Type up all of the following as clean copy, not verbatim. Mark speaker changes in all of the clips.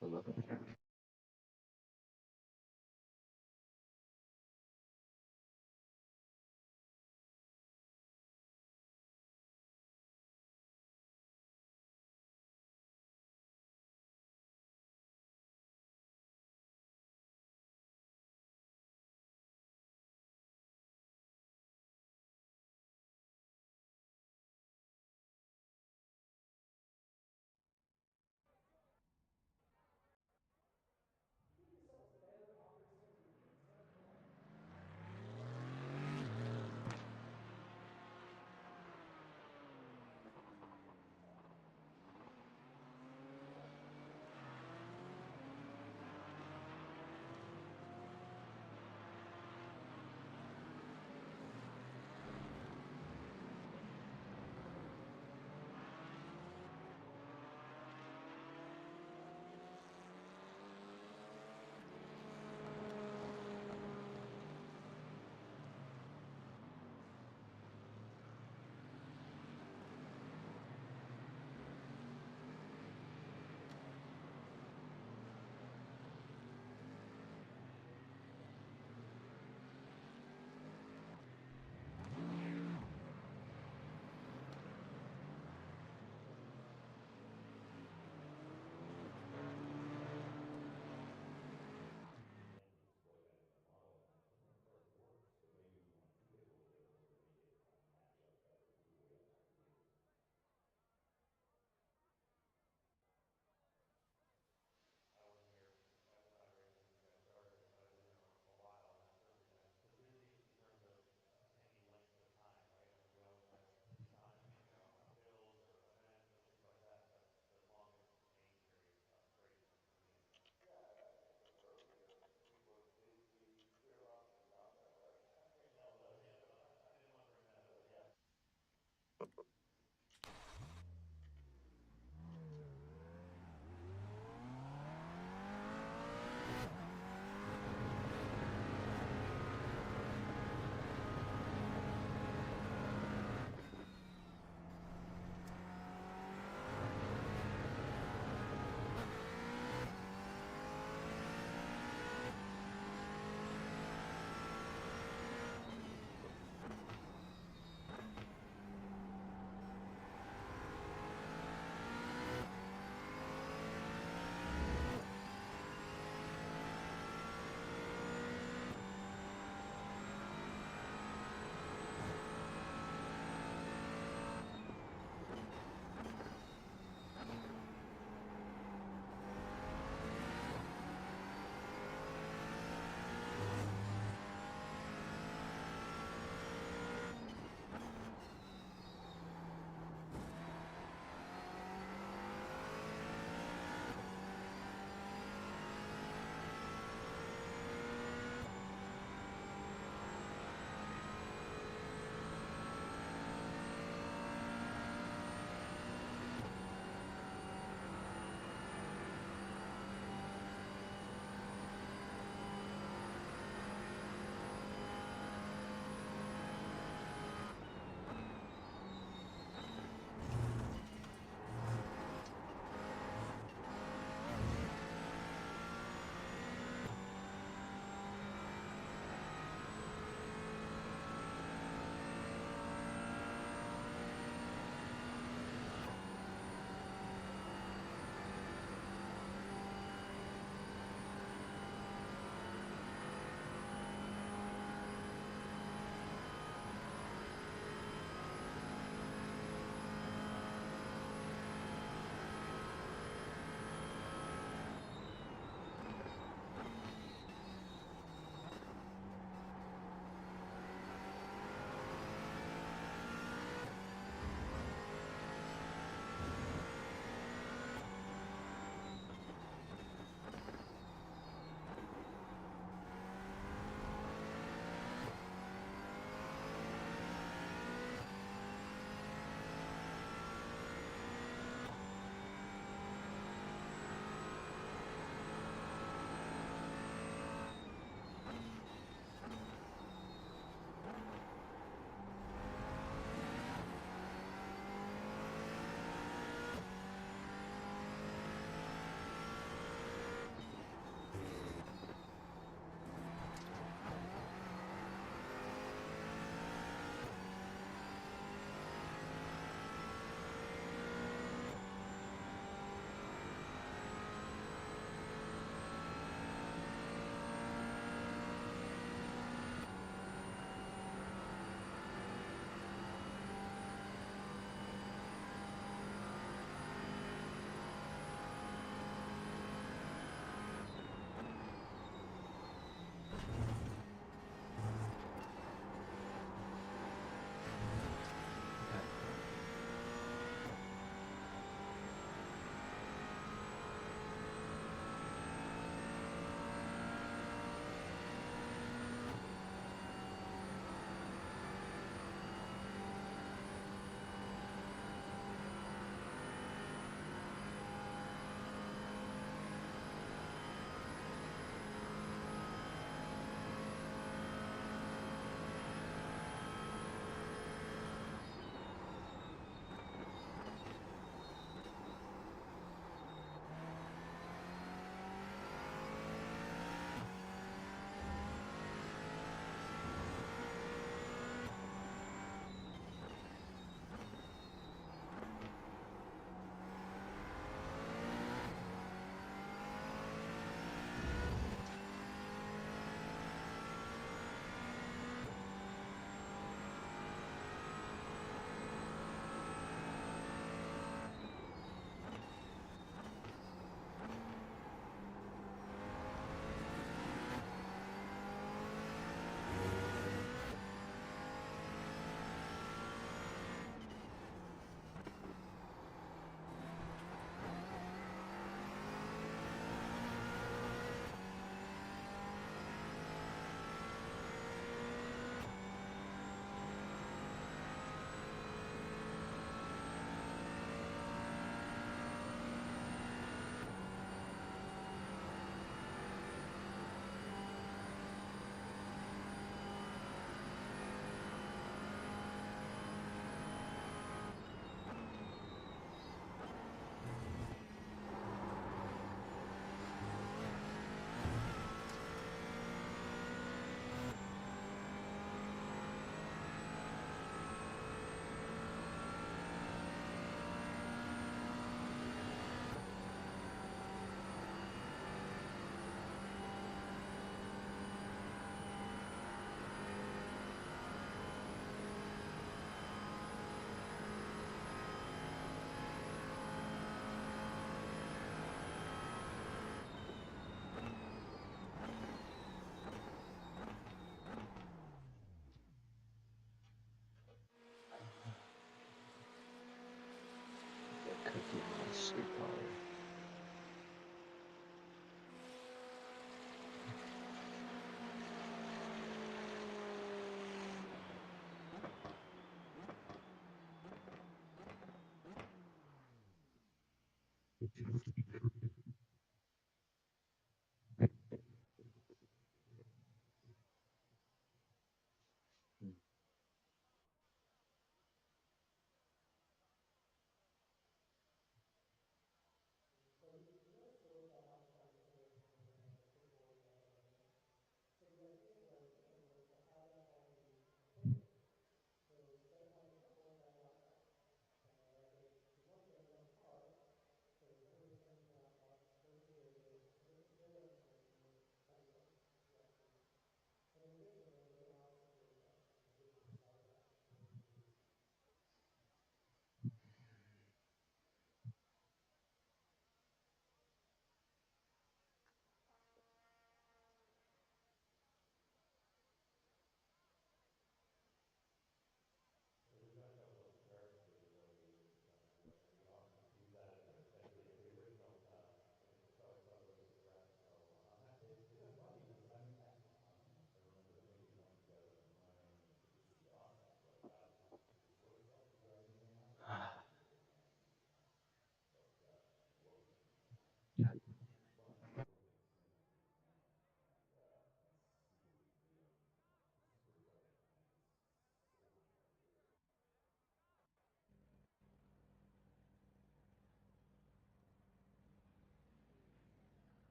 Speaker 1: خلاص.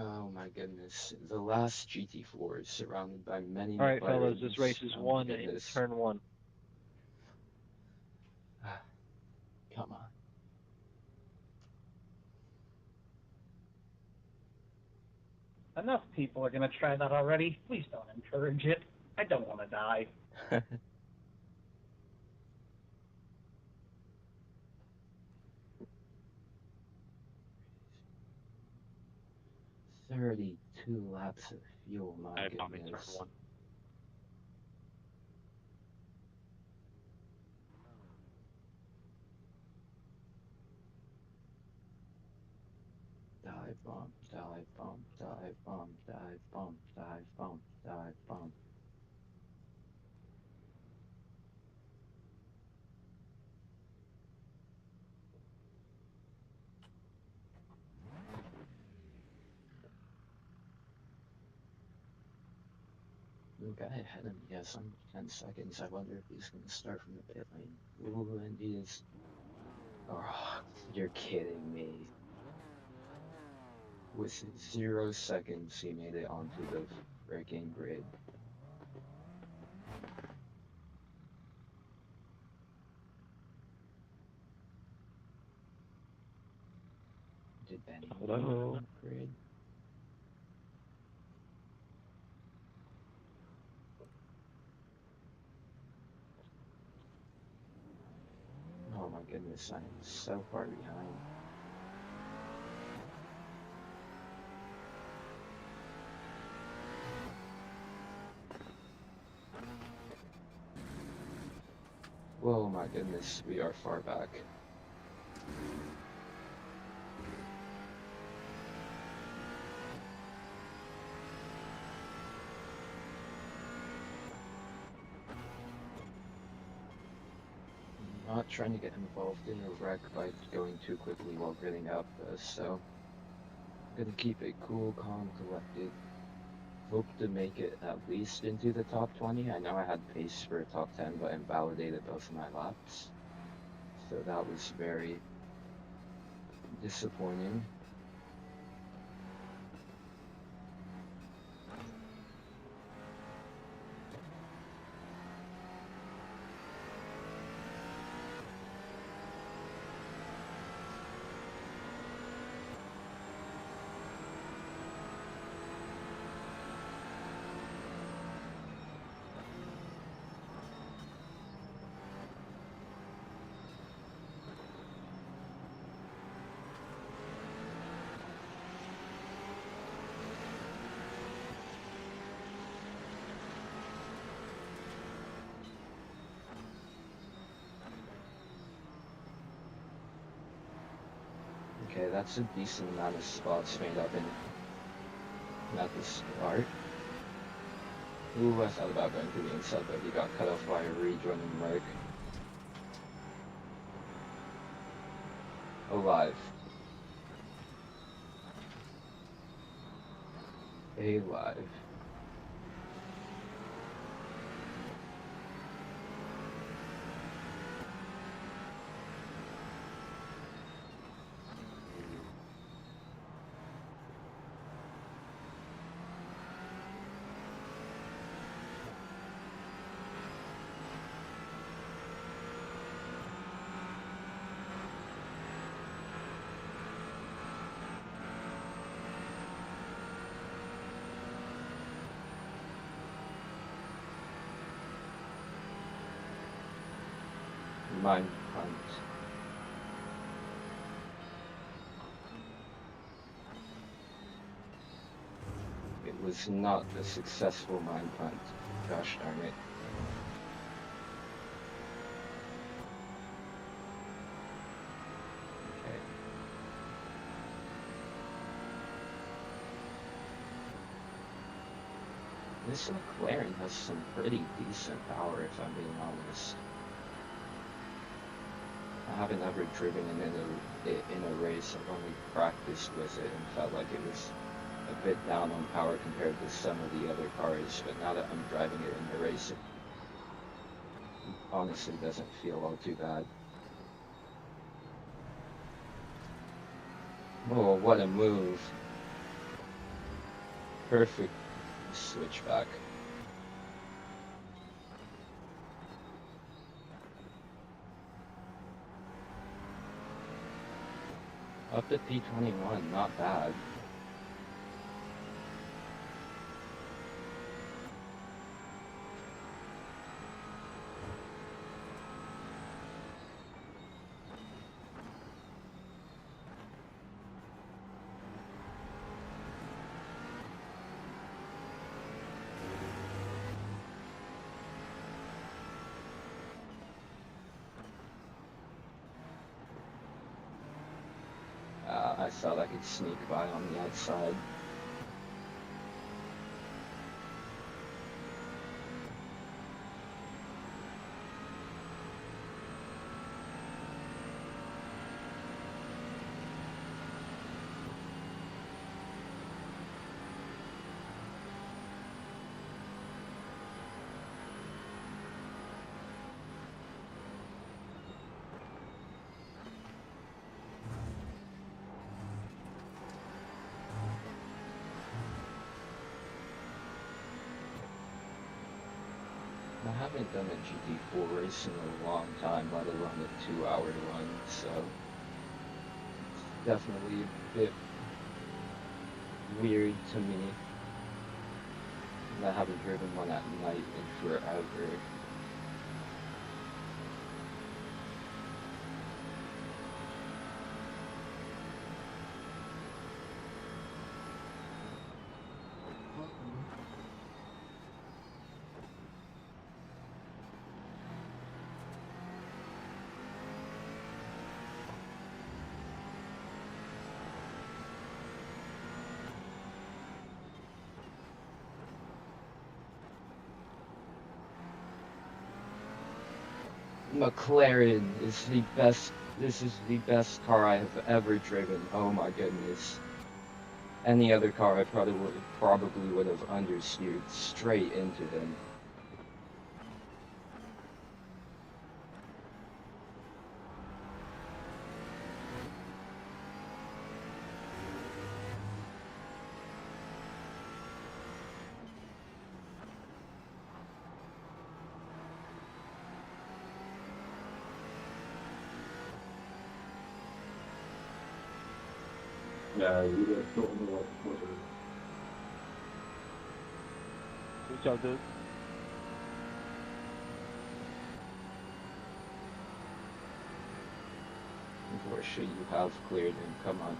Speaker 1: Oh my goodness. The last GT4 is surrounded by many
Speaker 2: All right, fellas, this race
Speaker 1: McLarens.
Speaker 2: is
Speaker 1: Oh my
Speaker 2: won in
Speaker 1: goodness.
Speaker 2: turn one.
Speaker 1: Come on.
Speaker 3: Enough people are going to try that already. Please don't encourage it. I don't want to die.
Speaker 1: 32 laps of fuel, my
Speaker 2: I got me turn
Speaker 1: goodness.
Speaker 2: one.
Speaker 1: Dive bomb, dive bomb, dive bomb, dive bomb, dive bomb, dive bomb. The guy ahead of me has some 10 seconds. I wonder if he's going to start from the pit lane. Ooh, and he is. Oh, you're kidding me. With 0 seconds, he made it onto the freaking grid. Did Benny make it on the grid? Oh my goodness, I am so far behind. Whoa, my goodness, we are far back. I'm not trying to get involved in a wreck by going too quickly while gridding up, so I'm gonna keep it cool, calm, collected. Hope to make it at least into the top 20. I know I had pace for a top 10, but invalidated both of my laps. So that was very disappointing. Okay, that's a decent amount of spots made up in at the start. Ooh, I thought about going to the inside, but he got cut off by a rejoining Merc. Alive. Alive. Mine punt. It was not a successful mine punt. Gosh darn it. Okay. This McLaren has some pretty decent power, if I'm being honest. I haven't ever driven it in a race. I've only practiced with it and felt like it was a bit down on power compared to some of the other cars, but now that I'm driving it in the race, it honestly doesn't feel all too bad. Oh, what a move. Perfect switchback. Up to P21, not bad. I thought I could sneak by on the outside. I haven't done a GT4 race in a long time, let alone a 2-hour one, so it's definitely a bit weird to me. And I haven't driven one at night in forever. McLaren is the best. This is the best car I have ever driven. Oh my goodness. Any other car I probably would have understeered straight into them.
Speaker 2: Ja, jullie hebben toch nog wat voor de... Hoe zou dat?
Speaker 1: Unfortunately, you have cleared him. Come on.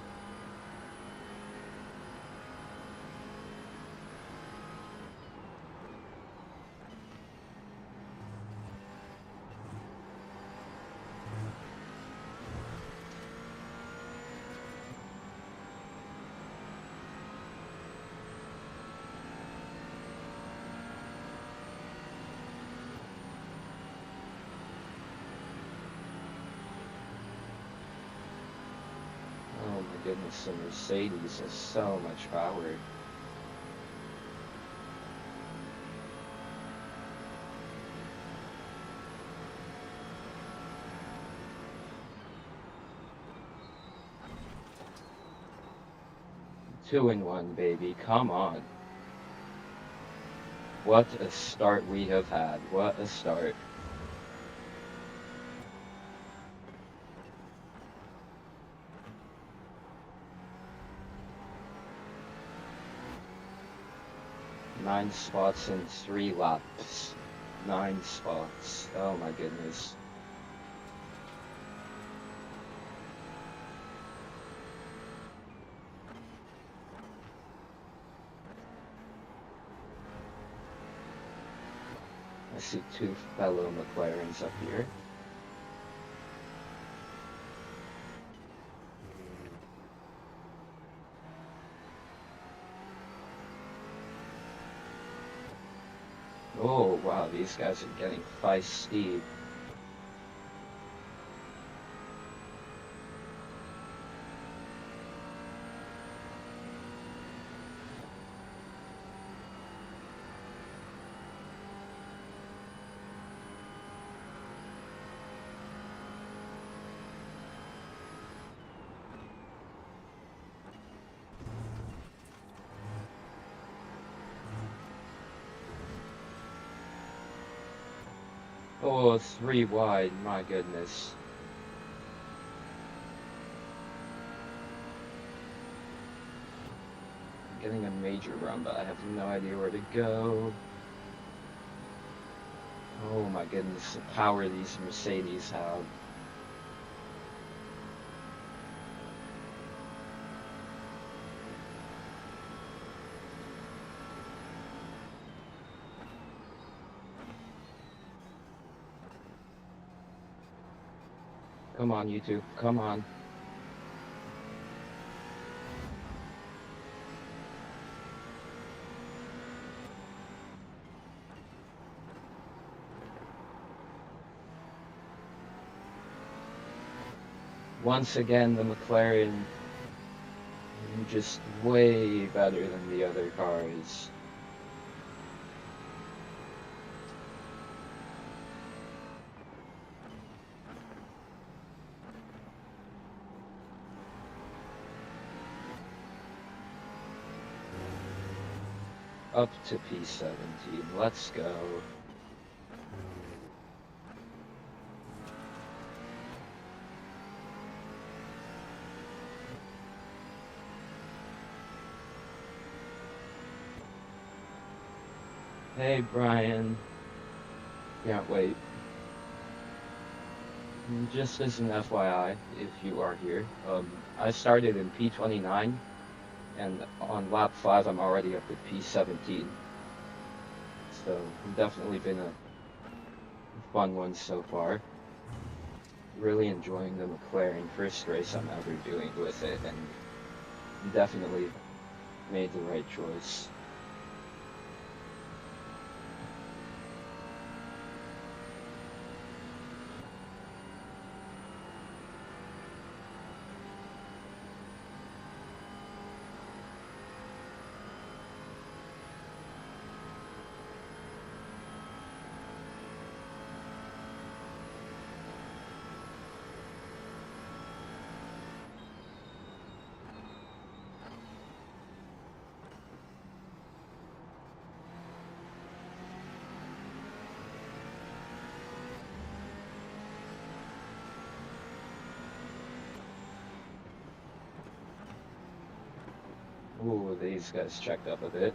Speaker 1: goodness, the Mercedes has so much power. Two in one, baby. Come on. What a start we have had. What a start. Nine spots in 3 laps. 9 spots. Oh my goodness. I see 2 fellow McLarens up here. Oh wow, these guys are getting feisty. Oh, 3 wide, my goodness. I'm getting a major run, but I have no idea where to go. Oh my goodness, the power these Mercedes have. Come on, you two, come on. Once again, the McLaren just way better than the other cars. Up to P17, let's go. Hey Brian, can't wait. Just as an FYI, if you are here, I started in P29, and on lap 5 I'm already up at P17. So definitely been a fun one so far. Really enjoying the McLaren, first race I'm ever doing with it, and definitely made the right choice. Ooh, these guys checked up a bit.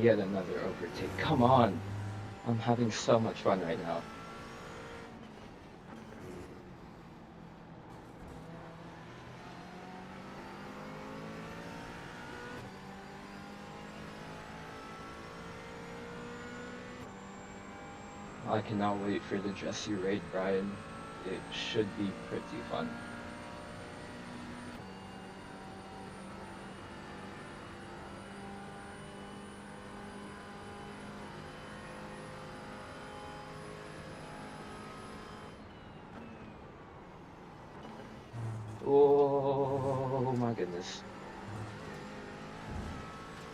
Speaker 1: Yet another overtake. Come on! I'm having so much fun right now. I cannot wait for the Jesse raid, Brian. It should be pretty fun. Oh my goodness.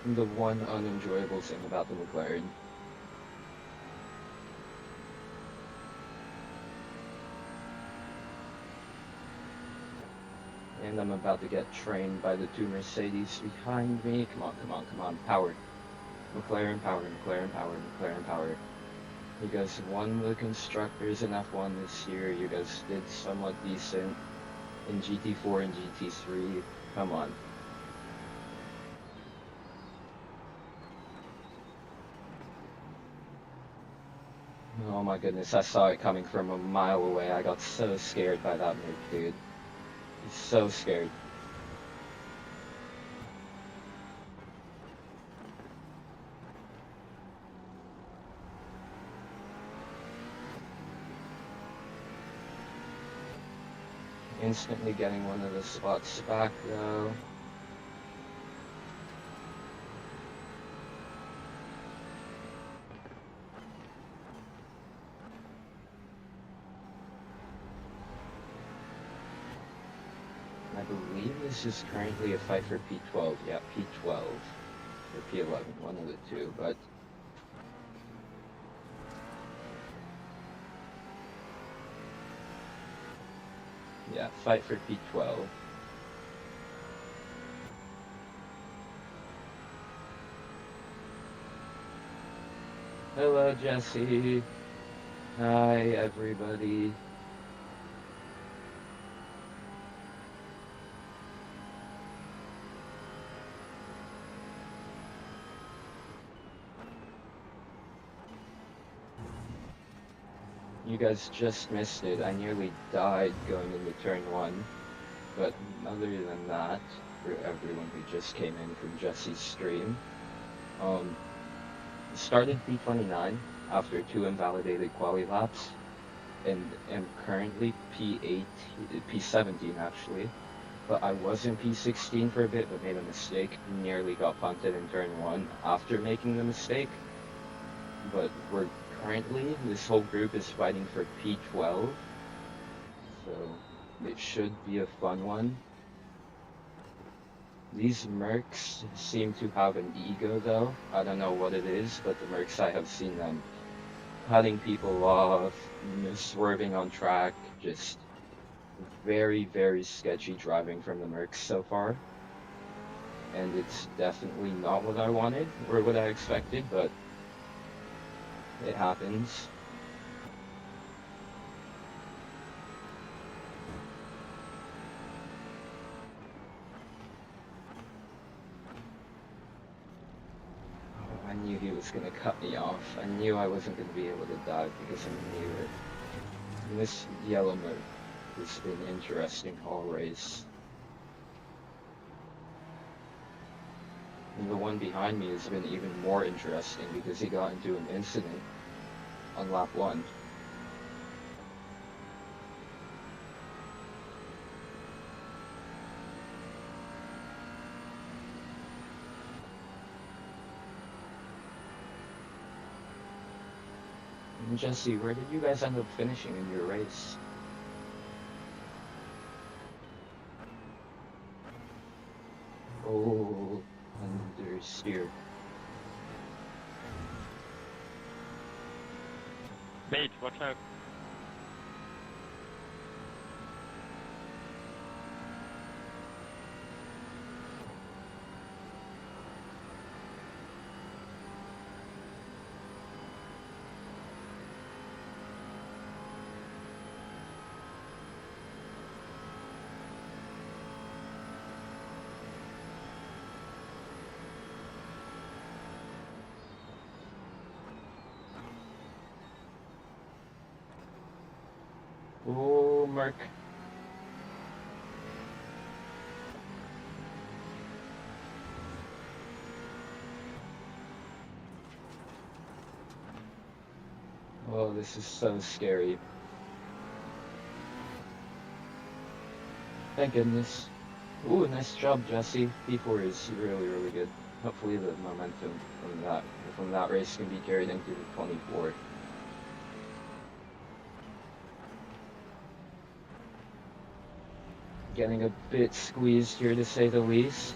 Speaker 1: The one unenjoyable thing about the McLaren. And I'm about to get trained by the two Mercedes behind me. Come on, come on, come on. Power. McLaren power, McLaren power, McLaren power. You guys won the Constructors in F1 this year. You guys did somewhat decent in GT4 and GT3. Come on. Oh my goodness, I saw it coming from a mile away. I got so scared by that move, dude. So scared. Instantly getting one of the spots back though. I believe this is currently a fight for P12. Yeah, P12 or P11, one of the two, but yeah, fight for P12. Hello, Jesse. Hi, everybody. You guys just missed it. I nearly died going into turn 1. But other than that, for everyone who just came in from Jesse's stream, started P29 after 2 invalidated quali laps, and am currently P17 actually. But I was in P16 for a bit, but made a mistake. Nearly got punted in turn 1 after making the mistake. But we're currently, this whole group is fighting for P12. So it should be a fun one. These Mercs seem to have an ego though. I don't know what it is, but the Mercs, I have seen them cutting people off, swerving on track, just very, very sketchy driving from the Mercs so far. And it's definitely not what I wanted or what I expected, but it happens. I knew he was gonna cut me off. I knew I wasn't gonna be able to dive because I knew it. And this yellow mode has been interesting all race. And the one behind me has been even more interesting because he got into an incident on lap 1. And Jesse, where did you guys end up finishing in your race? Oh, understeer.
Speaker 4: Mate, watch out.
Speaker 1: Oh, Mark. Oh, Oh, this is so scary. Thank goodness. Ooh, nice job, Jesse. P4 is really, really good. Hopefully the momentum from that race can be carried into the 24. Getting a bit squeezed here to say the least.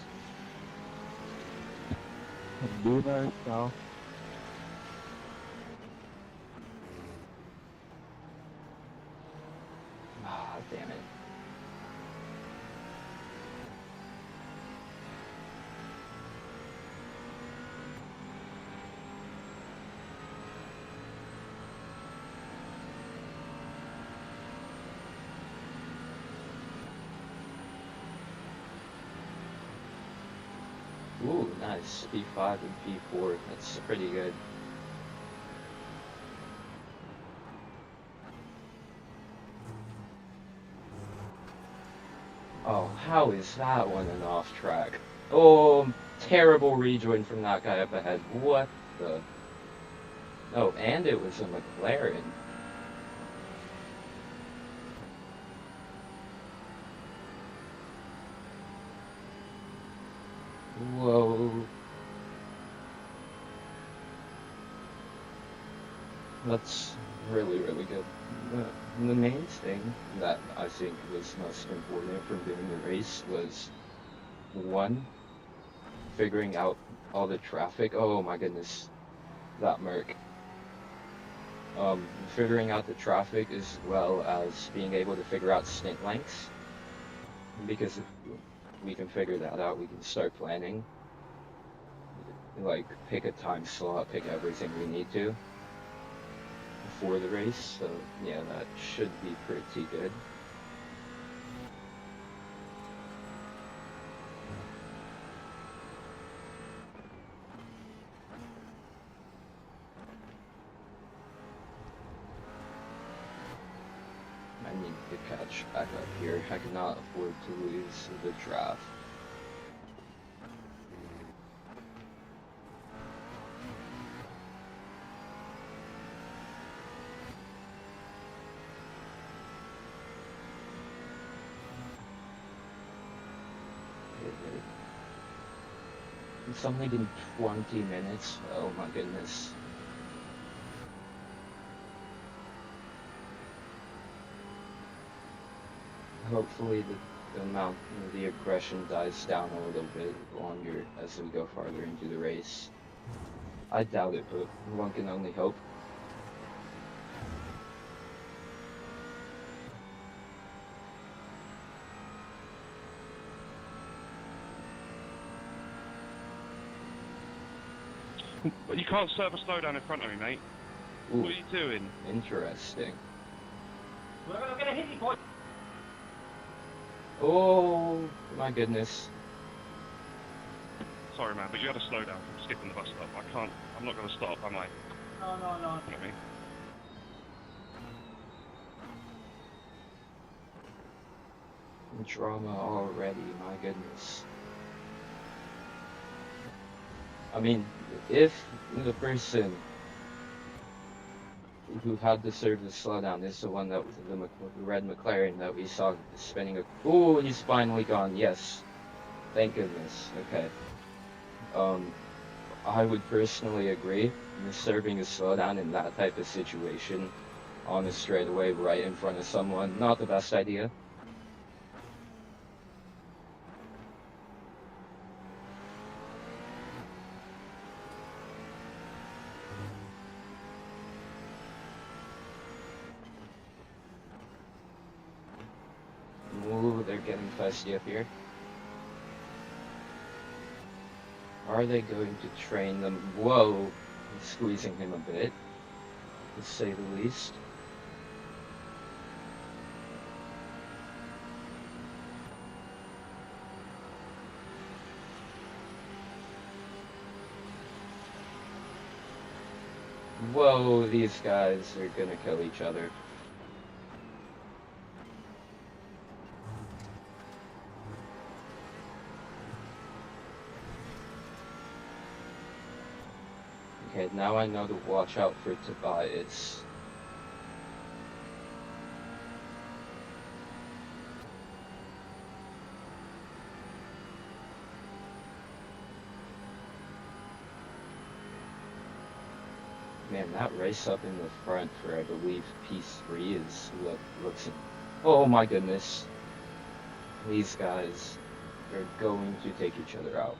Speaker 2: Do nice now.
Speaker 1: Ah, damn it. Ooh, nice. P5 and P4. That's pretty good. Oh, how is that one an off track? Oh, terrible rejoin from that guy up ahead. What the? Oh, and it was a McLaren. Whoa. That's really, really good. The main thing that I think was most important from doing the race was, one, figuring out all the traffic. Oh my goodness, that Merc. Figuring out the traffic as well as being able to figure out stint lengths. Because if we can figure that out, we can start planning. Like, pick a time slot, pick everything we need to for the race. So yeah, that should be pretty good. I need to catch back up here. I cannot afford to lose the draft. It's only been 20 minutes. Oh my goodness. Hopefully the aggression dies down a little bit longer as we go farther into the race. I doubt it, but one can only hope.
Speaker 4: But you can't serve a slowdown in front of me, mate.
Speaker 1: Ooh,
Speaker 4: What are you doing?
Speaker 1: interesting.
Speaker 3: We're gonna hit you, boy.
Speaker 1: Oh my goodness.
Speaker 4: Sorry, man, but you had a slowdown from skipping the bus stop. I'm not going to stop, am I?
Speaker 3: No.
Speaker 4: Look at me.
Speaker 1: Drama already, my goodness. I mean, if the person who had to serve the slowdown is the one that was the red McLaren that we saw spinning a... Ooh, he's finally gone, yes. Thank goodness, okay. I would personally agree. Serving a slowdown in that type of situation on a straightaway right in front of someone, not the best idea. Ooh, they're getting feisty up here. Are they going to train them? Whoa, squeezing him a bit, to say the least. Whoa, these guys are gonna kill each other. Okay, now I know to watch out for Tobias. Man, that race up in the front for, I believe, P3 looks. Oh my goodness. These guys are going to take each other out.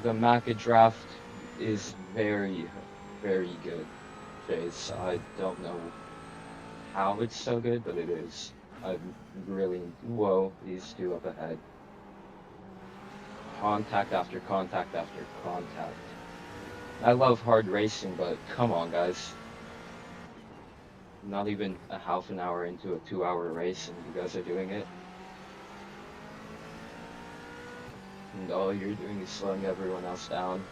Speaker 1: The Maca draft is very, very good, Chase. I don't know how it's so good, but it is. I'm really. Whoa, these two up ahead. Contact after contact after contact. I love hard racing, but come on, guys. Not even a half an hour into a 2-hour race, and you guys are doing it. And all you're doing is slowing everyone else down.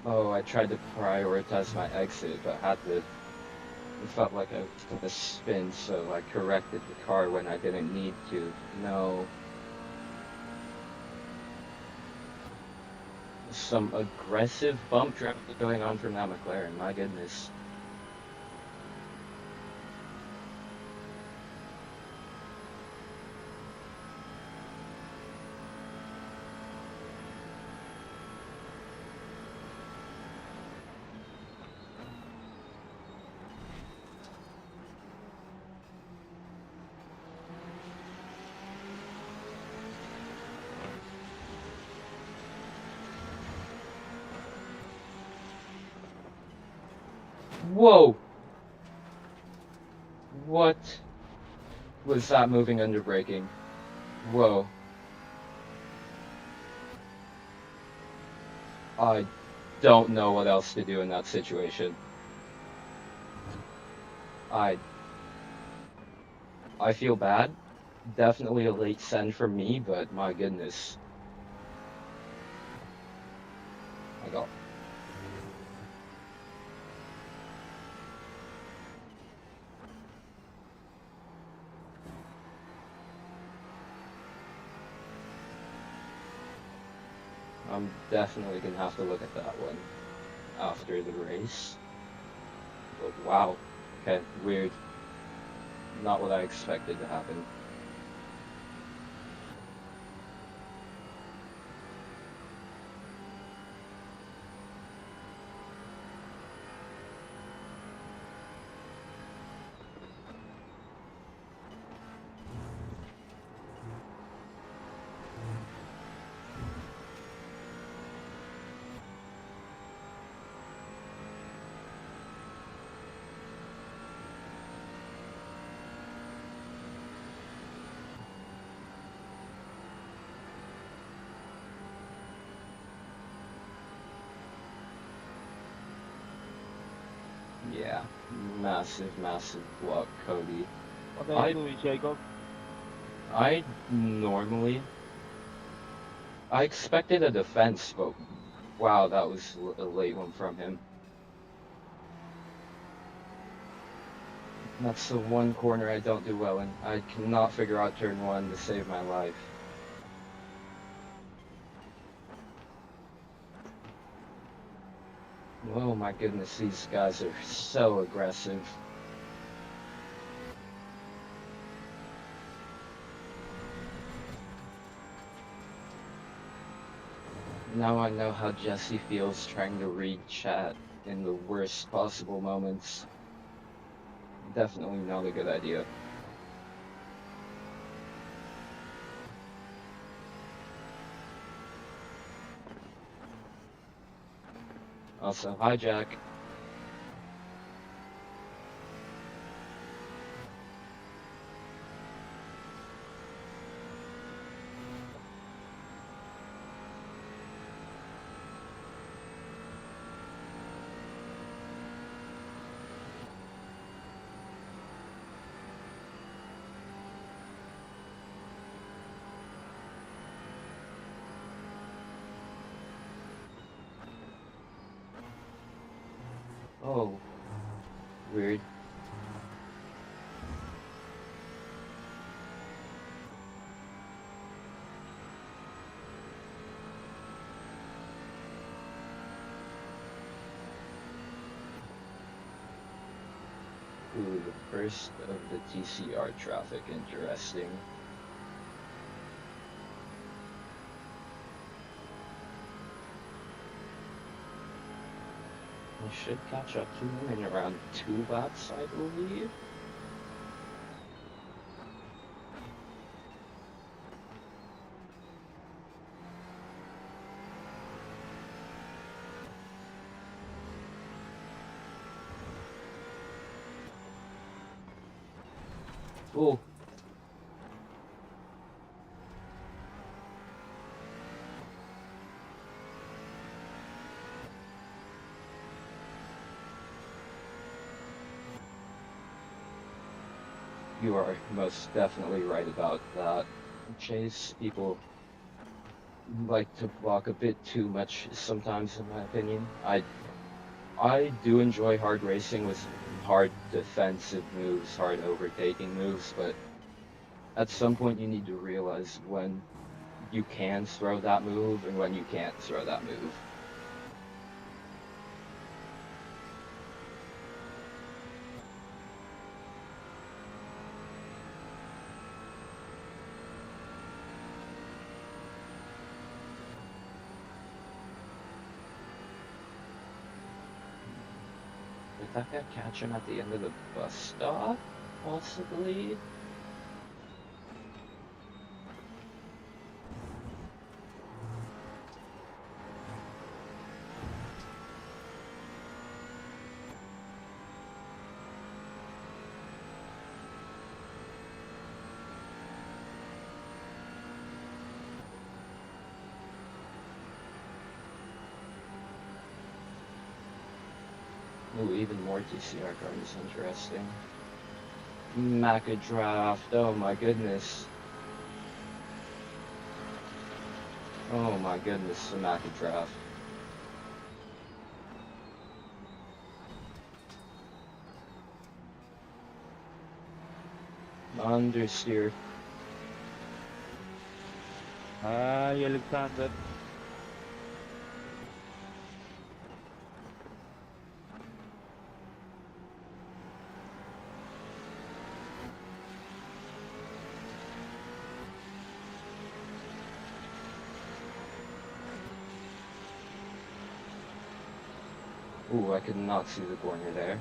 Speaker 1: Oh, I tried to prioritize my exit, but had to. It felt like I was gonna spin, so I corrected the car when I didn't need to. No. Some aggressive bump draft going on from that McLaren, my goodness. Whoa! What was that moving under braking? Whoa. I don't know what else to do in that situation. I feel bad. Definitely a late send for me, but my goodness. I got. I'm definitely gonna have to look at that one after the race. But wow. Okay, weird. Not what I expected to happen. Yeah, massive, massive block, Cody.
Speaker 2: What are you doing, Jacob?
Speaker 1: I normally, I expected a defense, but wow, that was a late one from him. That's the one corner I don't do well in. I cannot figure out turn one to save my life. Oh my goodness, these guys are so aggressive. Now I know how Jesse feels trying to read chat in the worst possible moments. Definitely not a good idea. Also, hi Jack. Oh, weird. Ooh, the first of the TCR traffic, interesting. I should catch up to him in around 2 laps, I believe. Oh. You are most definitely right about that, Chase. People like to block a bit too much sometimes, in my opinion. I do enjoy hard racing with hard defensive moves, hard overtaking moves, but at some point you need to realize when you can throw that move and when you can't throw that move. Did that guy catch him at the end of the bus stop? Possibly? Ooh, even more TCR cars, interesting. Maca draft, oh my goodness. Oh my goodness, the Maca draft. Understeer.
Speaker 2: Hi, Alexander.
Speaker 1: Ooh, I could not see the corner there.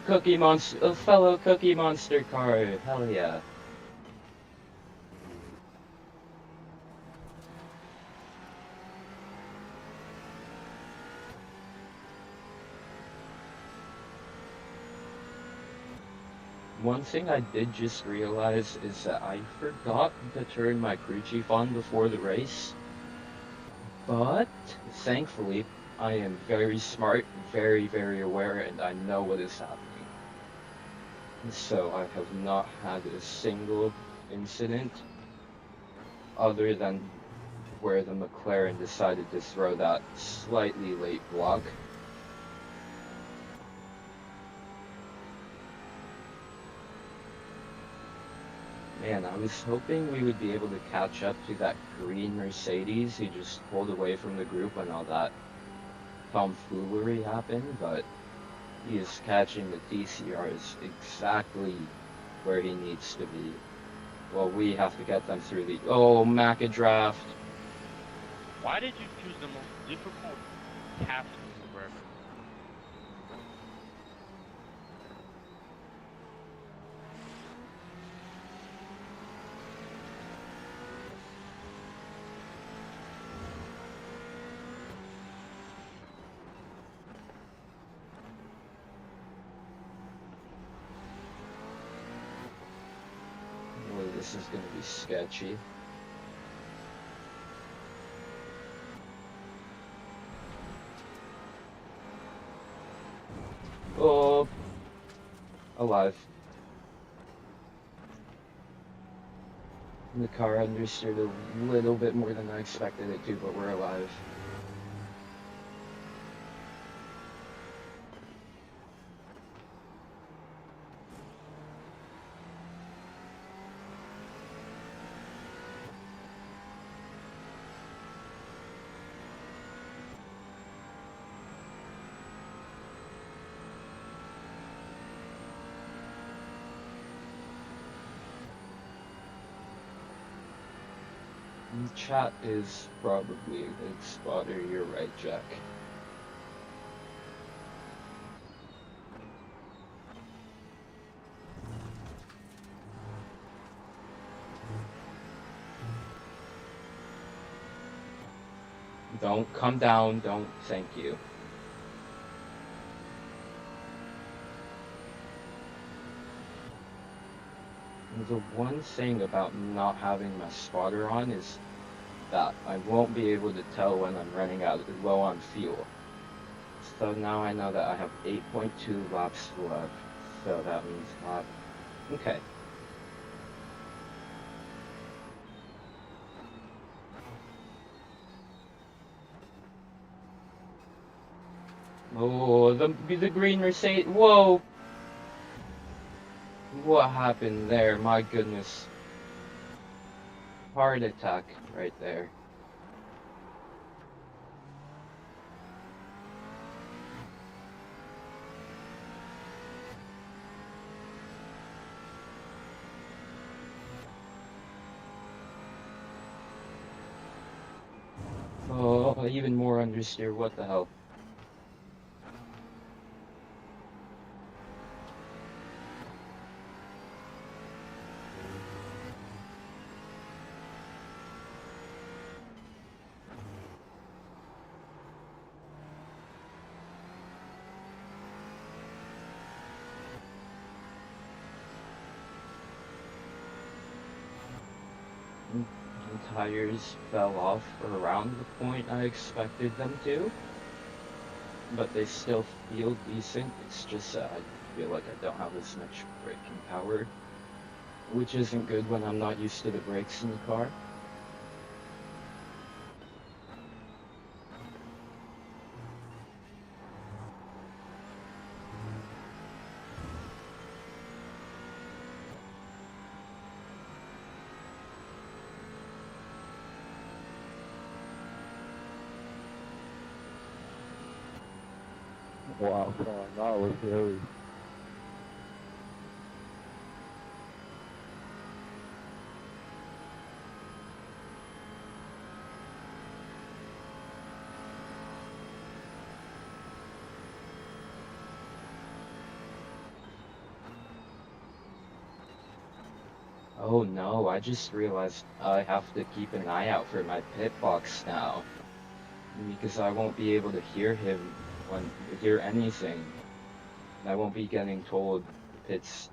Speaker 1: Cookie Monster, a fellow Cookie Monster car, hell yeah. One thing I did just realize is that I forgot to turn my crew chief on before the race. But, thankfully, I am very smart, very, very aware, and I know what is happening. So I have not had a single incident other than where the McLaren decided to throw that slightly late block. Man, I was hoping we would be able to catch up to that green Mercedes who just pulled away from the group when all that tomfoolery happened, but he is catching the DCRs exactly where he needs to be. Well, we have to get them through the... Oh, Maca draft.
Speaker 4: Why did you choose the most difficult task ever?
Speaker 1: Boy, this is gonna be sketchy. Oh, alive. The car understeered a little bit more than I expected it to, but we're alive. Chat is probably a good spotter, you're right, Jack. Don't come down, don't, thank you. The one thing about not having my spotter on is that I won't be able to tell when I'm running out low on fuel. So now I know that I have 8.2 laps left, so that means lap. Okay. Oh, the green Mercedes. Whoa! What happened there? My goodness. Heart attack right there. Oh, even more understeer. What the hell? The tires fell off around the point I expected them to, but they still feel decent. It's just that I feel like I don't have as much braking power, which isn't good when I'm not used to the brakes in the car.
Speaker 2: Wow, son, that was scary.
Speaker 1: Oh no, I just realized I have to keep an eye out for my pit box now, because I won't be able to hear hear anything. I won't be getting told pits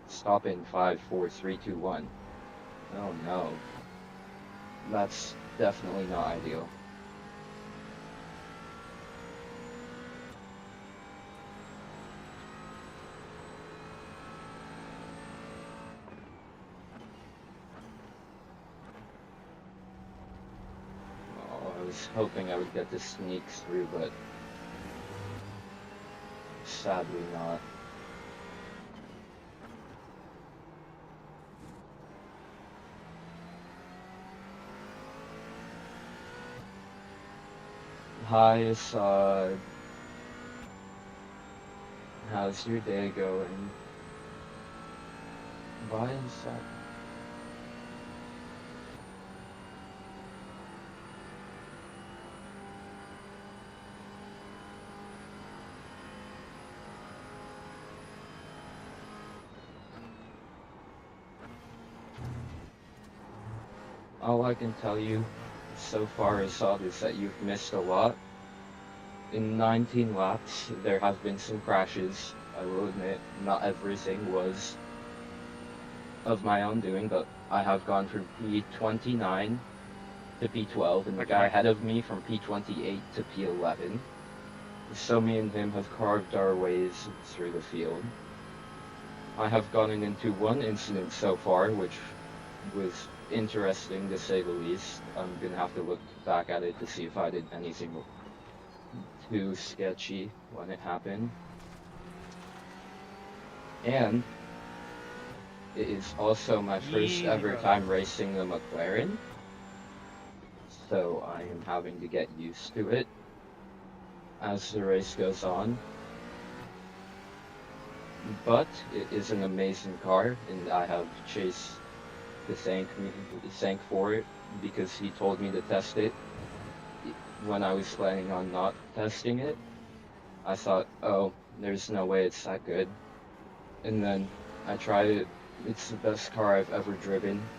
Speaker 1: stop in 5, 4, 3, 2, 1. Oh no. That's definitely not ideal. Oh, I was hoping I would get to sneak through, but sadly not. Hi, Assad. How's your day going? Bye, Assad. All I can tell you so far, Assad, is that you've missed a lot. In 19 laps, there have been some crashes. I will admit, not everything was of my own doing, but I have gone from P29 to P12, and the guy ahead of me from P28 to P11. So me and him have carved our ways through the field. I have gotten into one incident so far, which was interesting to say the least. I'm gonna have to look back at it to see if I did anything too sketchy when it happened. And it is also my first
Speaker 3: Easy,
Speaker 1: ever
Speaker 3: brother.
Speaker 1: time racing the McLaren, so I am having to get used to it as the race goes on. But it is an amazing car, and I have Chase to thank for it because he told me to test it when I was planning on not testing it. I thought, oh, there's no way it's that good. And then I tried it. It's the best car I've ever driven.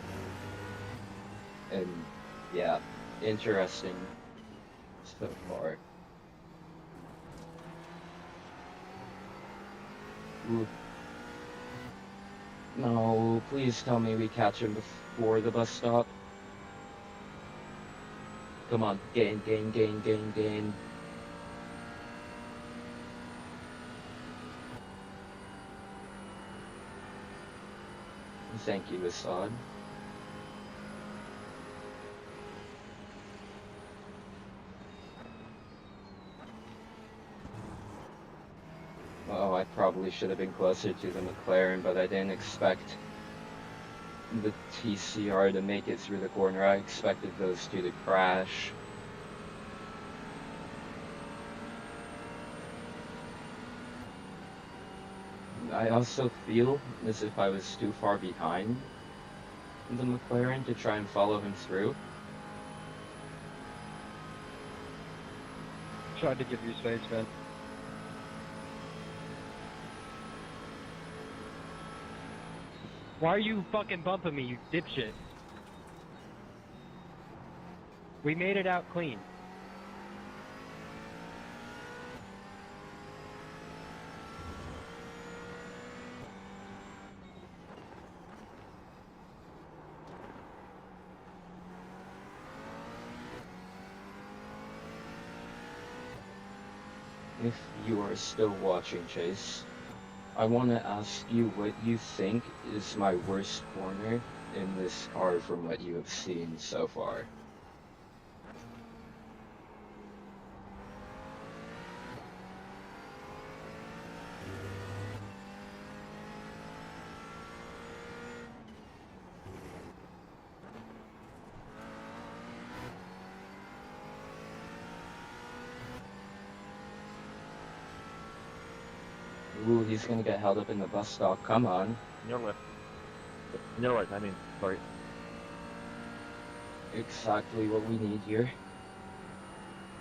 Speaker 1: And yeah, interesting so far. Ooh. No, please tell me we catch him before the bus stop. Come on, gain, gain, gain, gain, gain. Thank you, Assad. Oh, I probably should have been closer to the McLaren, but I didn't expect the TCR to make it through the corner. I expected those two to crash. I also feel as if I was too far behind the McLaren to try and follow him through.
Speaker 5: Tried to give you space, man. Why are you fucking bumping me, you dipshit? We made it out clean.
Speaker 1: If you are still watching, Chase, I want to ask you what you think is my worst corner in this car from what you have seen so far. Ooh, he's gonna get held up in the bus stop. Come on.
Speaker 2: Your left. Your right, I mean, sorry.
Speaker 1: Exactly what we need here.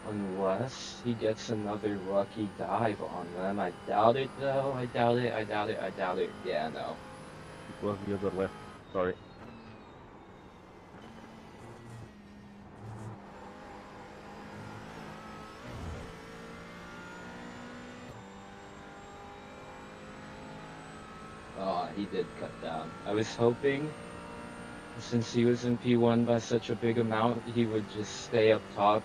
Speaker 1: Unless he gets another lucky dive on them. I doubt it though. I doubt it. I doubt it. I doubt it. Yeah, no.
Speaker 2: It was the other left, sorry.
Speaker 1: Oh, he did cut down. I was hoping, since he was in P1 by such a big amount, he would just stay up top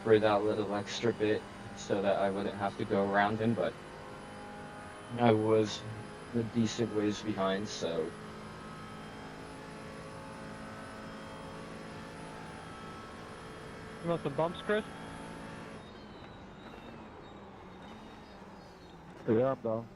Speaker 1: for that little extra bit so that I wouldn't have to go around him, but I was a decent ways behind, so
Speaker 5: You want some bumps, Chris?
Speaker 2: Yeah, I'm down.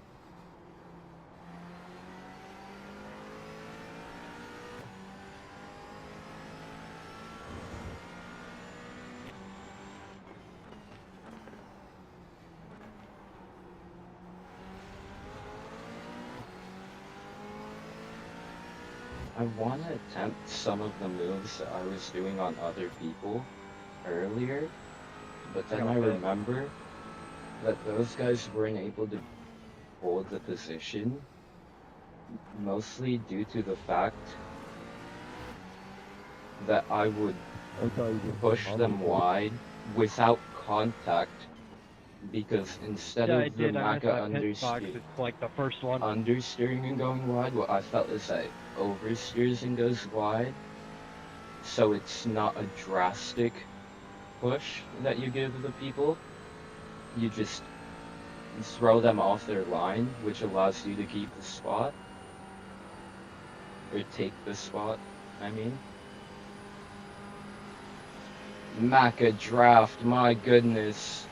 Speaker 1: I want to attempt some of the moves that I was doing on other people earlier, but then I remember that those guys weren't able to hold the position, mostly due to the fact that I would
Speaker 2: I thought you just
Speaker 1: push
Speaker 2: on
Speaker 1: them
Speaker 2: the
Speaker 1: wide without contact, because instead
Speaker 5: Yeah,
Speaker 1: of
Speaker 5: I
Speaker 1: the
Speaker 5: did. I missed
Speaker 1: MACA
Speaker 5: my pit box. It's like the first one.
Speaker 1: understeering and going wide, what I felt is that it oversteers and goes wide, so it's not a drastic push that you give the people. You just throw them off their line, which allows you to keep the spot or take the spot. I mean. Maca draft, my goodness.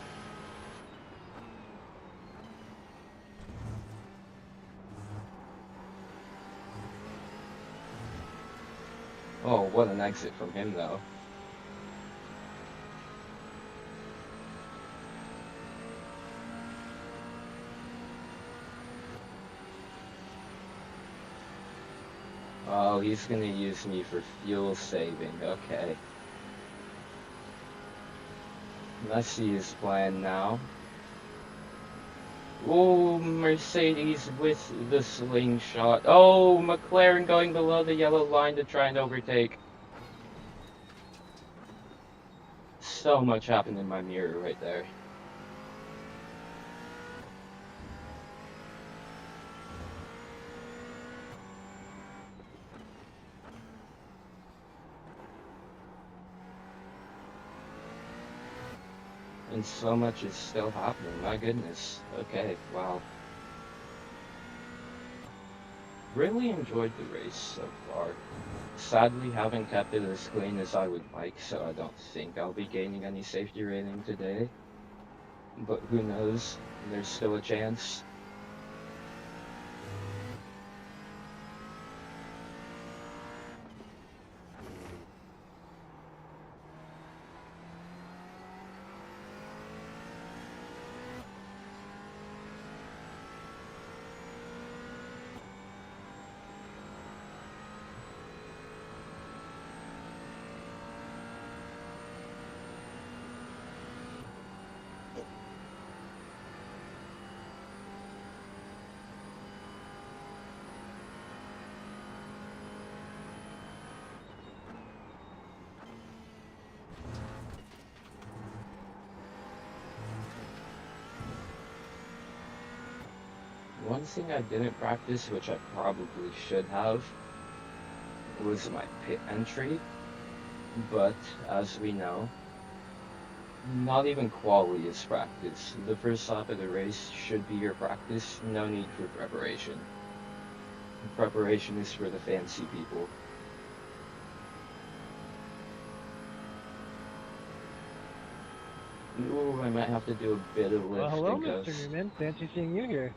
Speaker 1: Oh, what an exit from him, though. Oh, he's gonna use me for fuel saving, okay. Let's see his plan now. Oh, Mercedes with the slingshot. Oh, McLaren going below the yellow line to try and overtake. So much happened in my mirror right there. And so much is still happening, my goodness. Okay, wow. Really enjoyed the race so far. Sadly, haven't kept it as clean as I would like, so I don't think I'll be gaining any safety rating today. But who knows? There's still a chance. One thing I didn't practice, which I probably should have, was my pit entry. But, as we know, not even quality is practice. The first lap of the race should be your practice, no need for preparation. Preparation is for the fancy people. Ooh, I might have to do a bit of lifting.
Speaker 5: Well, hello, Mr. Newman. Fancy seeing you here.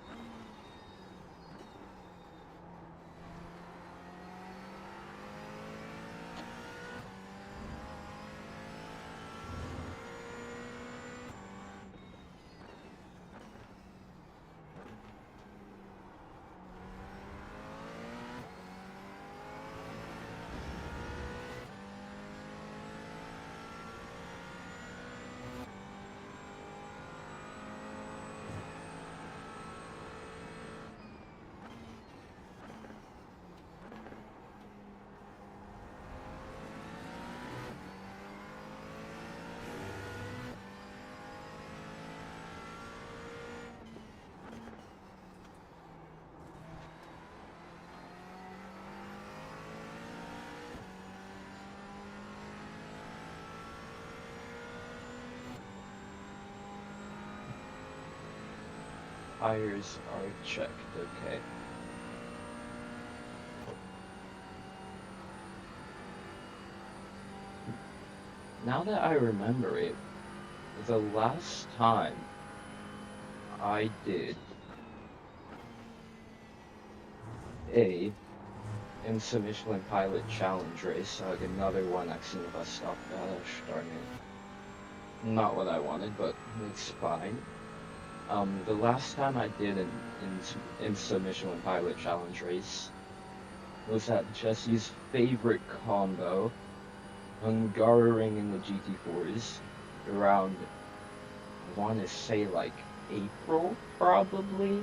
Speaker 1: Tires are checked, okay. Now that I remember it, the last time I did a IMSA Michelin Pilot Challenge race, like another one accident bus stop, gosh darn it. Not what I wanted, but it's fine. The last time I did an IMSA Michelin Pilot Challenge race was at Jesse's favorite combo, Hungaroring in the GT4s, around, I want to say like April, probably,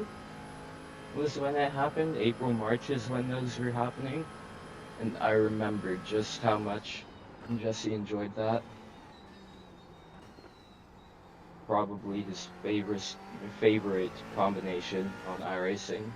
Speaker 1: was when it happened. April, March is when those were happening. And I remember just how much Jesse enjoyed that. Probably his favorite combination on iRacing.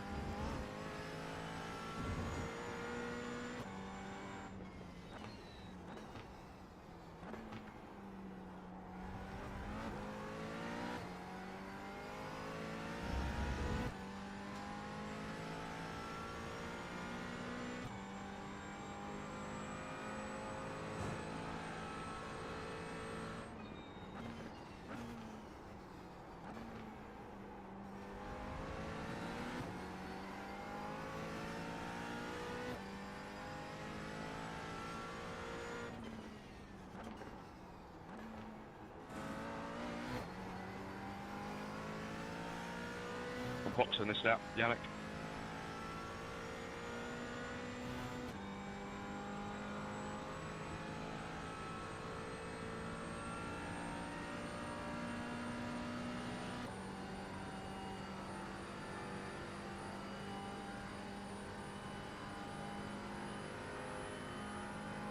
Speaker 4: boxing this out, Yannick.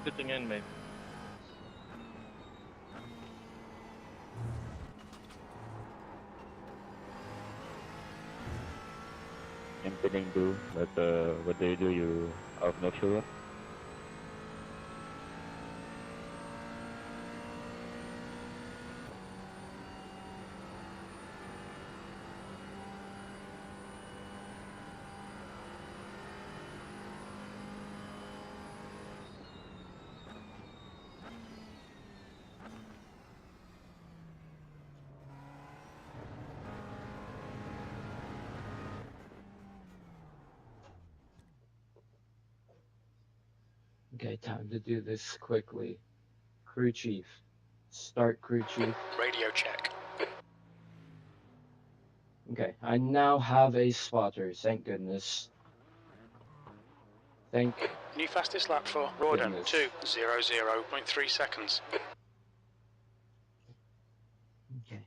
Speaker 4: Sitting in, mate.
Speaker 2: Impeding do, but what do? You have no clue?
Speaker 1: Okay, time to do this quickly. Crew chief. Start crew chief.
Speaker 6: Radio check.
Speaker 1: Okay, I now have a spotter, thank goodness. Thank
Speaker 6: New fastest lap for Rawdon,
Speaker 1: goodness.
Speaker 6: 2:00.3 seconds.
Speaker 1: Okay.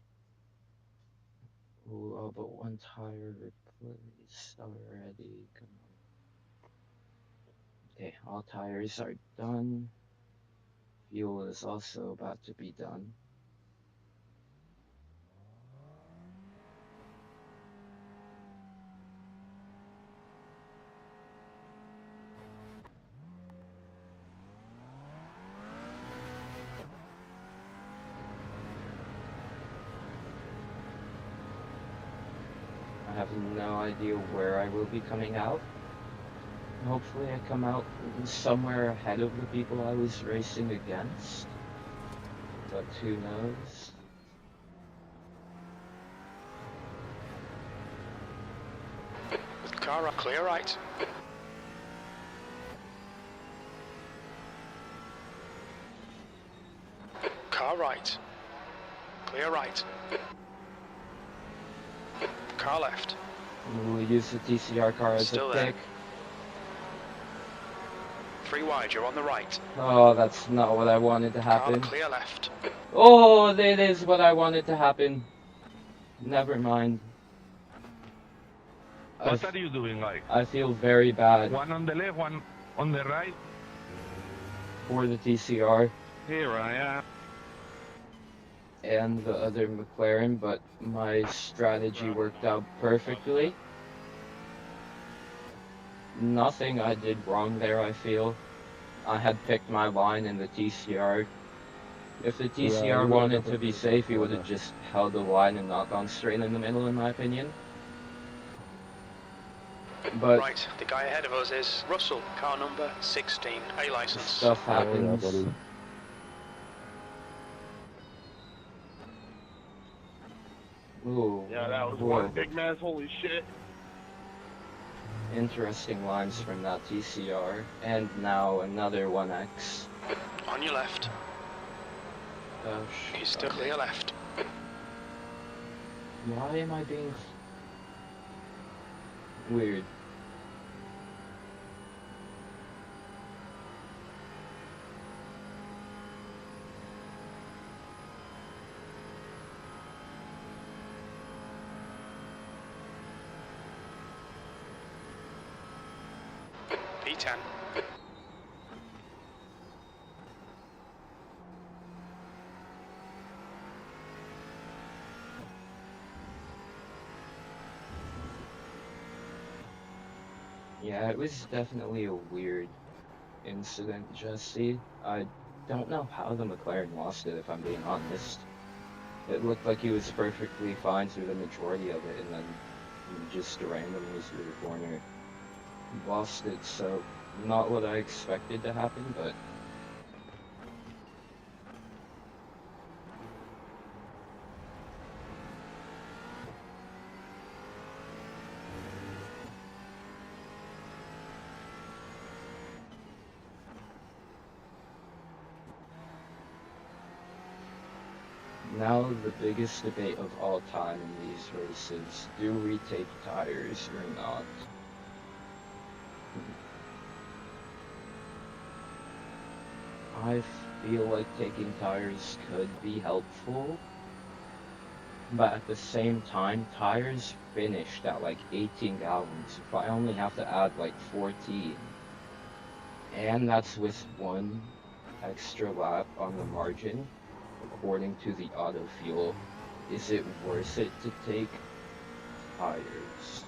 Speaker 1: Ooh, all but one tire replaced already. Come on. Okay, all tires are done. Fuel is also about to be done. I have no idea where I will be coming out. Hopefully I come out somewhere ahead of the people I was racing against. But who knows?
Speaker 6: Car right, clear right. Car right. Clear right. Car left.
Speaker 1: We'll use the TCR car as
Speaker 6: Still
Speaker 1: a
Speaker 6: there.
Speaker 1: pick.
Speaker 6: 3 wide, you're on the right.
Speaker 1: Oh, that's not what I wanted to
Speaker 6: Car
Speaker 1: happen.
Speaker 6: clear left.
Speaker 1: Oh, that is what I wanted to happen. Never mind.
Speaker 4: What are you doing, like?
Speaker 1: I feel very bad
Speaker 4: One on the left, one on the right.
Speaker 1: for the TCR
Speaker 4: Here I am.
Speaker 1: and the other McLaren, but my strategy worked out perfectly. Nothing I did wrong there, I feel. I had picked my line in the TCR. If the TCR wanted to be safe, he would have just held the line and not gone straight in the middle, in my opinion. But
Speaker 6: Right, the guy ahead of us is Russell, car number 16, A license.
Speaker 1: stuff happens. Ooh,
Speaker 4: Yeah, that was
Speaker 1: whoa.
Speaker 4: one big mess. Holy shit.
Speaker 1: Interesting lines from that TCR. And now another 1X.
Speaker 6: On your left.
Speaker 1: Oh,
Speaker 6: He's still clear left.
Speaker 1: Why am I being weird?
Speaker 6: P10.
Speaker 1: Yeah, it was definitely a weird incident, Jesse. I don't know how the McLaren lost it, if I'm being honest. It looked like he was perfectly fine through the majority of it, and then just randomly through the corner lost it, so not what I expected to happen, but Now the biggest debate of all time in these races, do we take tires or not? I feel like taking tires could be helpful, but at the same time, tires finished at like 18 gallons. If I only have to add like 14, and that's with one extra lap on the margin, according to the auto fuel, is it worth it to take tires?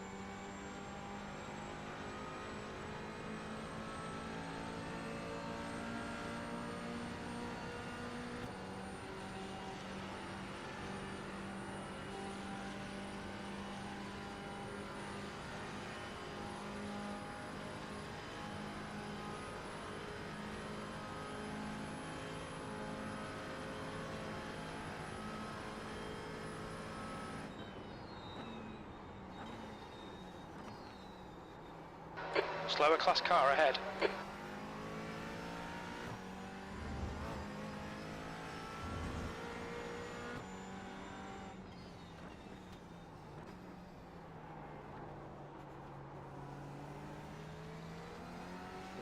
Speaker 6: Slower class car ahead.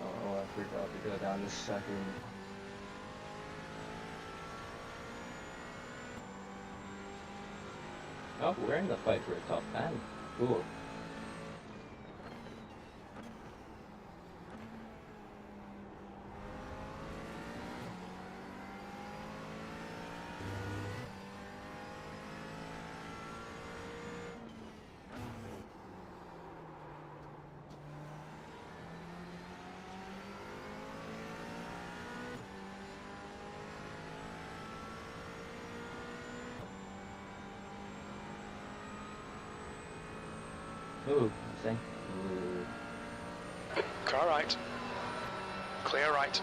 Speaker 1: Oh, I forgot to go down the second. Oh, we're in the fight for a top 10. Cool. Ooh, thank you.
Speaker 6: Car right. Clear right.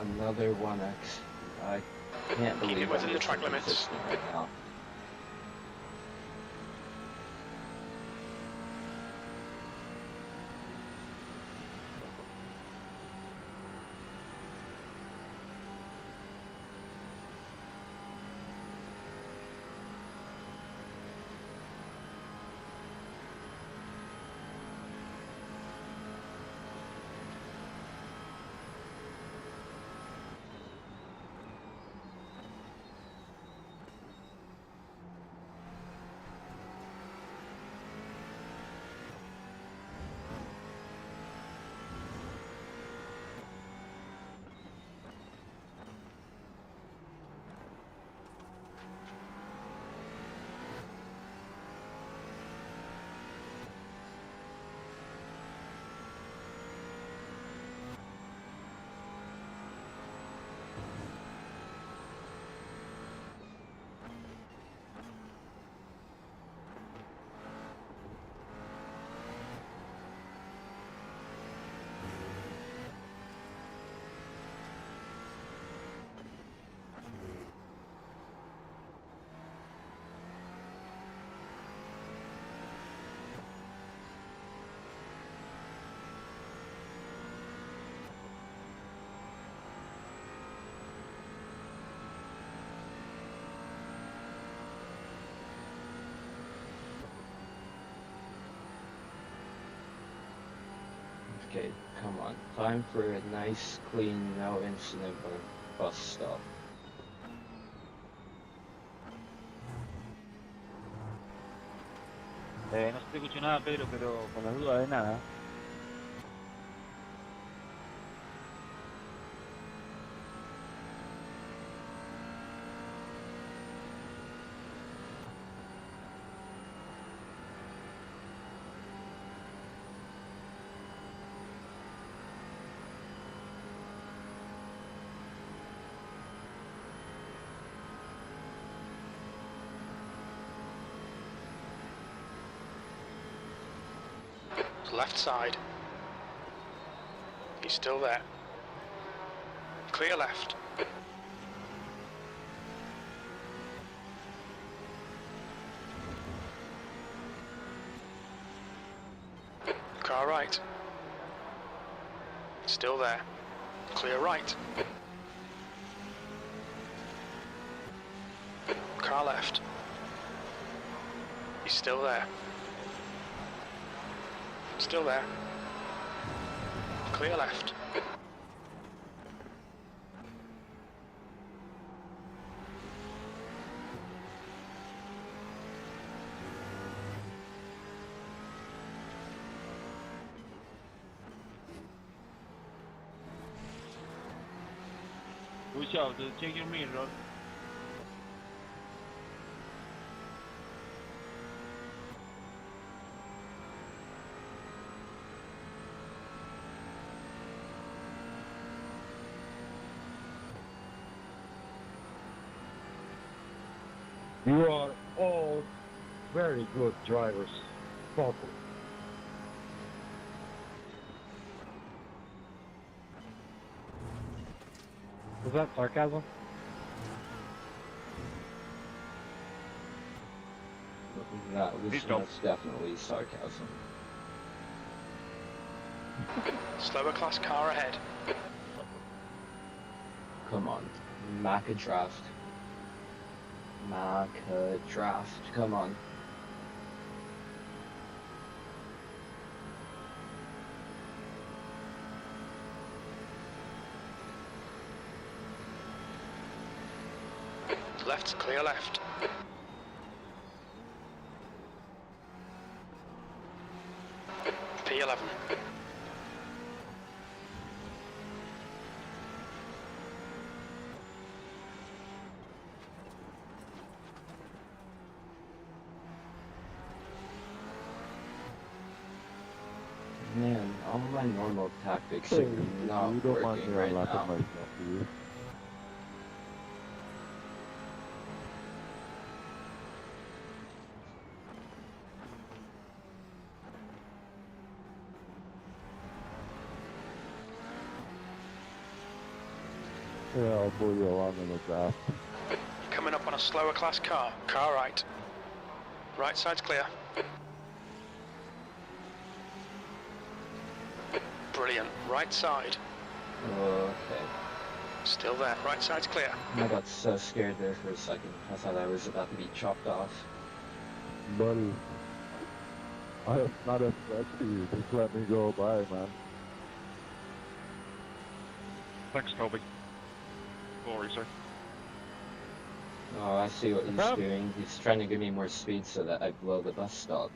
Speaker 1: Another 1x. I can't
Speaker 6: Keep
Speaker 1: believe
Speaker 6: it within
Speaker 1: I'm
Speaker 6: the track
Speaker 1: missing
Speaker 6: limits.
Speaker 1: consistent right now. Okay, come on. Time for a nice, clean, no incident bus stop.
Speaker 2: No se te escuchó nada, Pedro, pero con las dudas de nada.
Speaker 6: Left side. He's still there. Clear left. Still there. Clear right. Car left. He's still there. Still there. Clear left.
Speaker 4: Watch out, check your mirror.
Speaker 7: You are all very good drivers. Focus.
Speaker 5: Was that sarcasm?
Speaker 1: That was most definitely sarcasm.
Speaker 6: Slower class car ahead.
Speaker 1: Come on. Maca draft. Maca draft. Come on.
Speaker 6: Left, clear left. P11.
Speaker 1: Man, all my normal tactics
Speaker 2: Hey,
Speaker 1: are not
Speaker 2: you don't mind
Speaker 1: working
Speaker 2: me
Speaker 1: right
Speaker 2: laughing
Speaker 1: now.
Speaker 2: myself, do you? Yeah, I'll pull you along in the draft.
Speaker 6: Coming up on a slower class car. Car right. Right side's clear. Brilliant. Right side.
Speaker 1: Okay.
Speaker 6: Still there. Right side's clear.
Speaker 1: I got so scared there for a second. I thought I was about to be chopped off.
Speaker 2: Buddy, I am not a threat to you. Just let me go by, man.
Speaker 5: Thanks, Toby. Sorry, sir.
Speaker 1: Oh, I see what he's
Speaker 5: Up.
Speaker 1: doing. He's trying to give me more speed so that I blow the bus stop.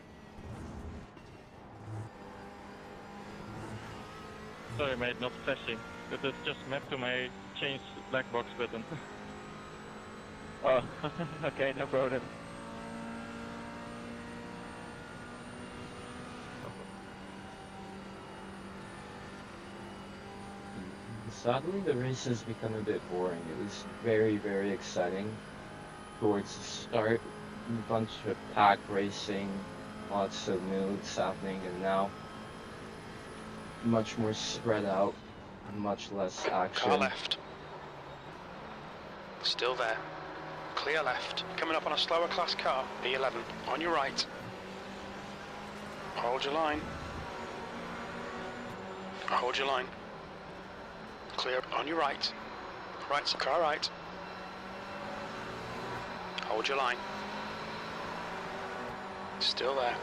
Speaker 5: Sorry, mate, not flashing. But it's just mapped to my change black box button.
Speaker 2: Oh, okay, no problem.
Speaker 1: Sadly, the race has become a bit boring. It was very, very exciting towards the start. A bunch of pack racing, lots of moves happening, and now much more spread out, much less
Speaker 6: Car
Speaker 1: action.
Speaker 6: left. Still there. Clear left. Coming up on a slower class car. B11. On your right. Hold your line. Hold your line. Clear on your right. Right, car right. Hold your line. Still there.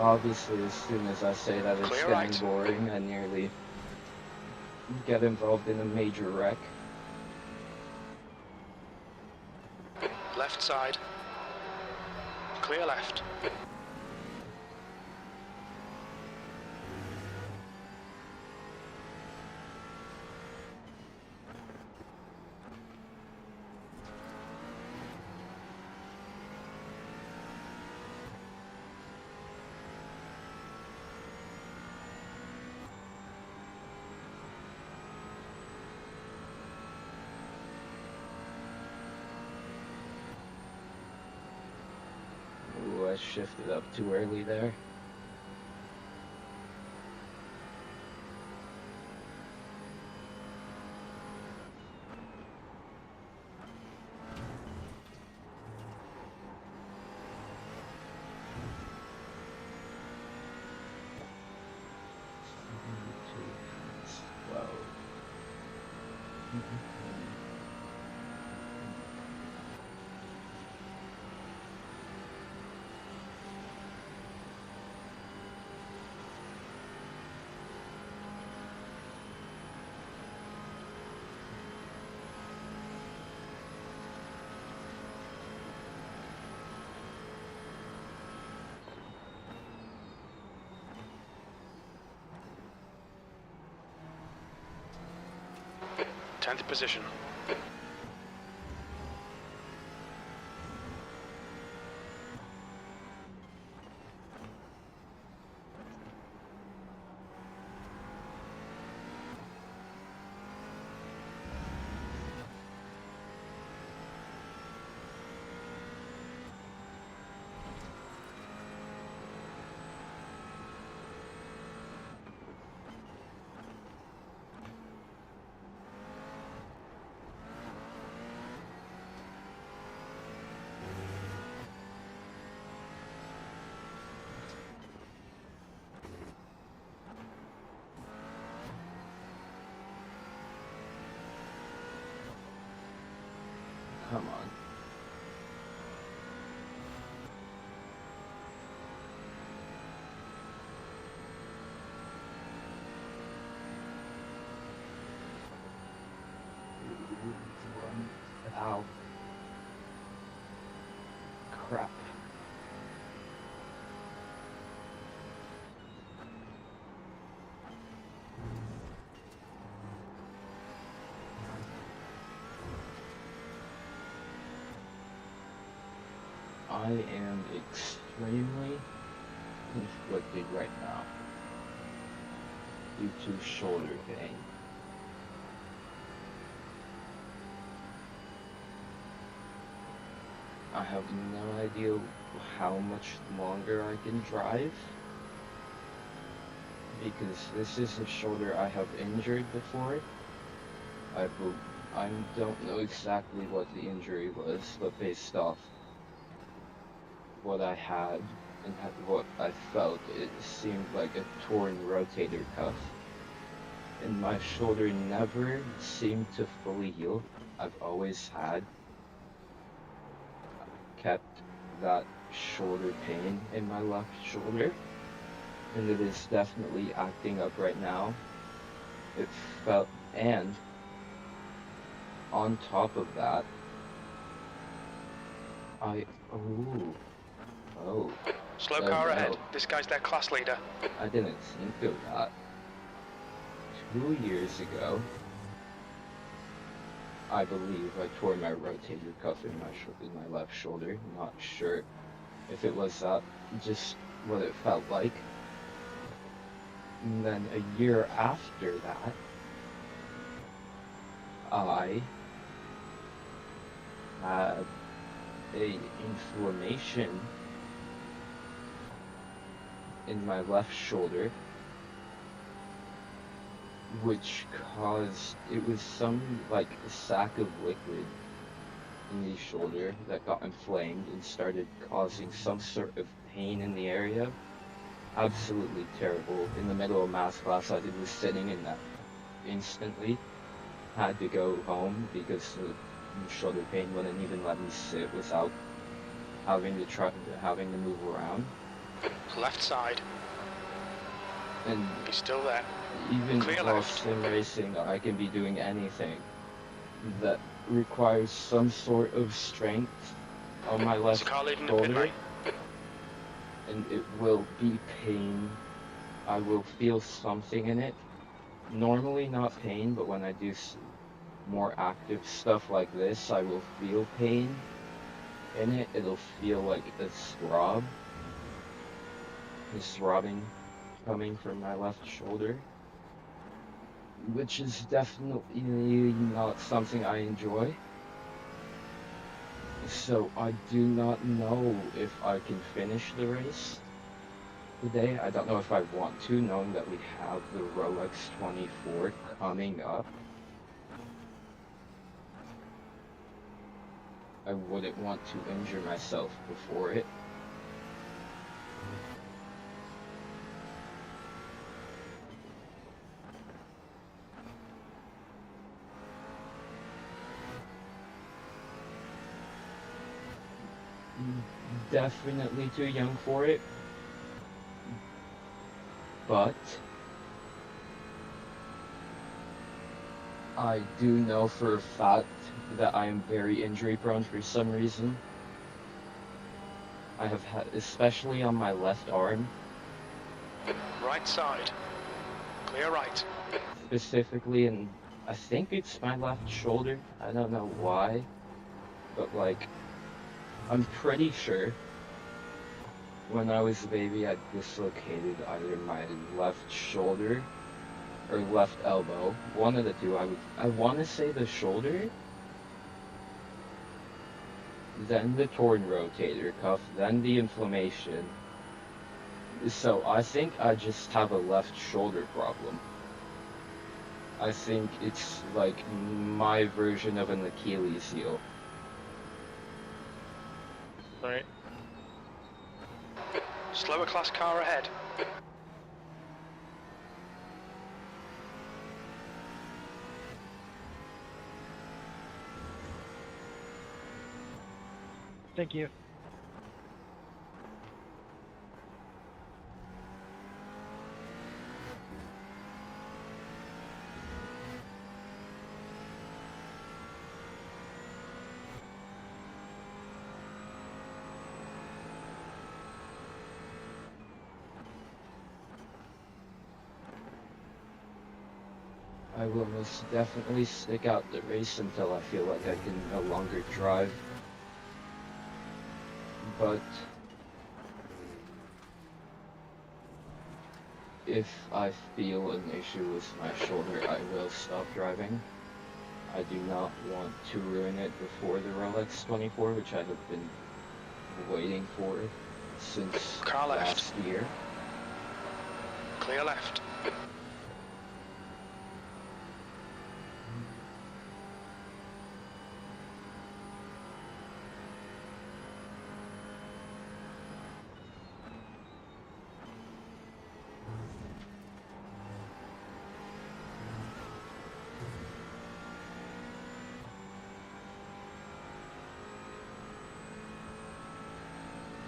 Speaker 1: Obviously, as soon as I say that it's
Speaker 6: Clear
Speaker 1: getting
Speaker 6: right.
Speaker 1: boring, I nearly get involved in a major wreck.
Speaker 6: Left side. Clear left.
Speaker 1: Ooh, I shifted up too early there. Wow.
Speaker 6: Tenth position.
Speaker 1: Come on. Ow. Crap. I am extremely conflicted right now due to shoulder pain. I have no idea how much longer I can drive because this is a shoulder I have injured before. I don't know exactly what the injury was, but based off what I had and what I felt, it seemed like a torn rotator cuff. And my shoulder never seemed to fully heal. I've always kept that shoulder pain in my left shoulder, and it is definitely acting up right now. It felt, and on top of that,
Speaker 6: Slow
Speaker 1: oh
Speaker 6: car
Speaker 1: no.
Speaker 6: ahead. This guy's their class leader.
Speaker 1: I didn't think of that. 2 years ago, I believe I tore my rotator cuff in my left shoulder. I'm not sure if it was just what it felt like. And then a year after that, I had a inflammation in my left shoulder, which caused, it was some like a sack of liquid in the shoulder that got inflamed and started causing some sort of pain in the area. Absolutely terrible. In the middle of math class, I was sitting in that instantly. Had to go home because the shoulder pain wouldn't even let me sit without having to move around.
Speaker 6: Left side.
Speaker 1: And
Speaker 6: He's still there.
Speaker 1: even
Speaker 6: Clear
Speaker 1: while
Speaker 6: left.
Speaker 1: sim racing, I can be doing anything that requires some sort of strength on my
Speaker 6: There's
Speaker 1: left
Speaker 6: a car leaving the pit
Speaker 1: shoulder,
Speaker 6: lane.
Speaker 1: and it will be pain. I will feel something in it. Normally not pain, but when I do more active stuff like this, I will feel pain in it. It'll feel like a throbbing coming from my left shoulder, which is definitely not something I enjoy. So I do not know if I can finish the race today. I don't know if I want to, knowing that we have the Rolex 24 coming up. I wouldn't want to injure myself before it. definitely too young for it, but I do know for a fact that I am very injury prone for some reason. I have had, especially on my left arm,
Speaker 6: Right side. Clear right.
Speaker 1: specifically, and I think it's my left shoulder. I don't know why, but like, I'm pretty sure when I was a baby, I dislocated either my left shoulder or left elbow. One of the two. I want to say the shoulder, then the torn rotator cuff, then the inflammation. So I think I just have a left shoulder problem. I think it's like my version of an Achilles heel.
Speaker 5: Sorry.
Speaker 6: Slower class car ahead.
Speaker 3: Thank you.
Speaker 1: I will most definitely stick out the race until I feel like I can no longer drive. But if I feel an issue with my shoulder, I will stop driving. I do not want to ruin it before the Rolex 24, which I have been waiting for since
Speaker 6: Car left.
Speaker 1: last year.
Speaker 6: Clear left.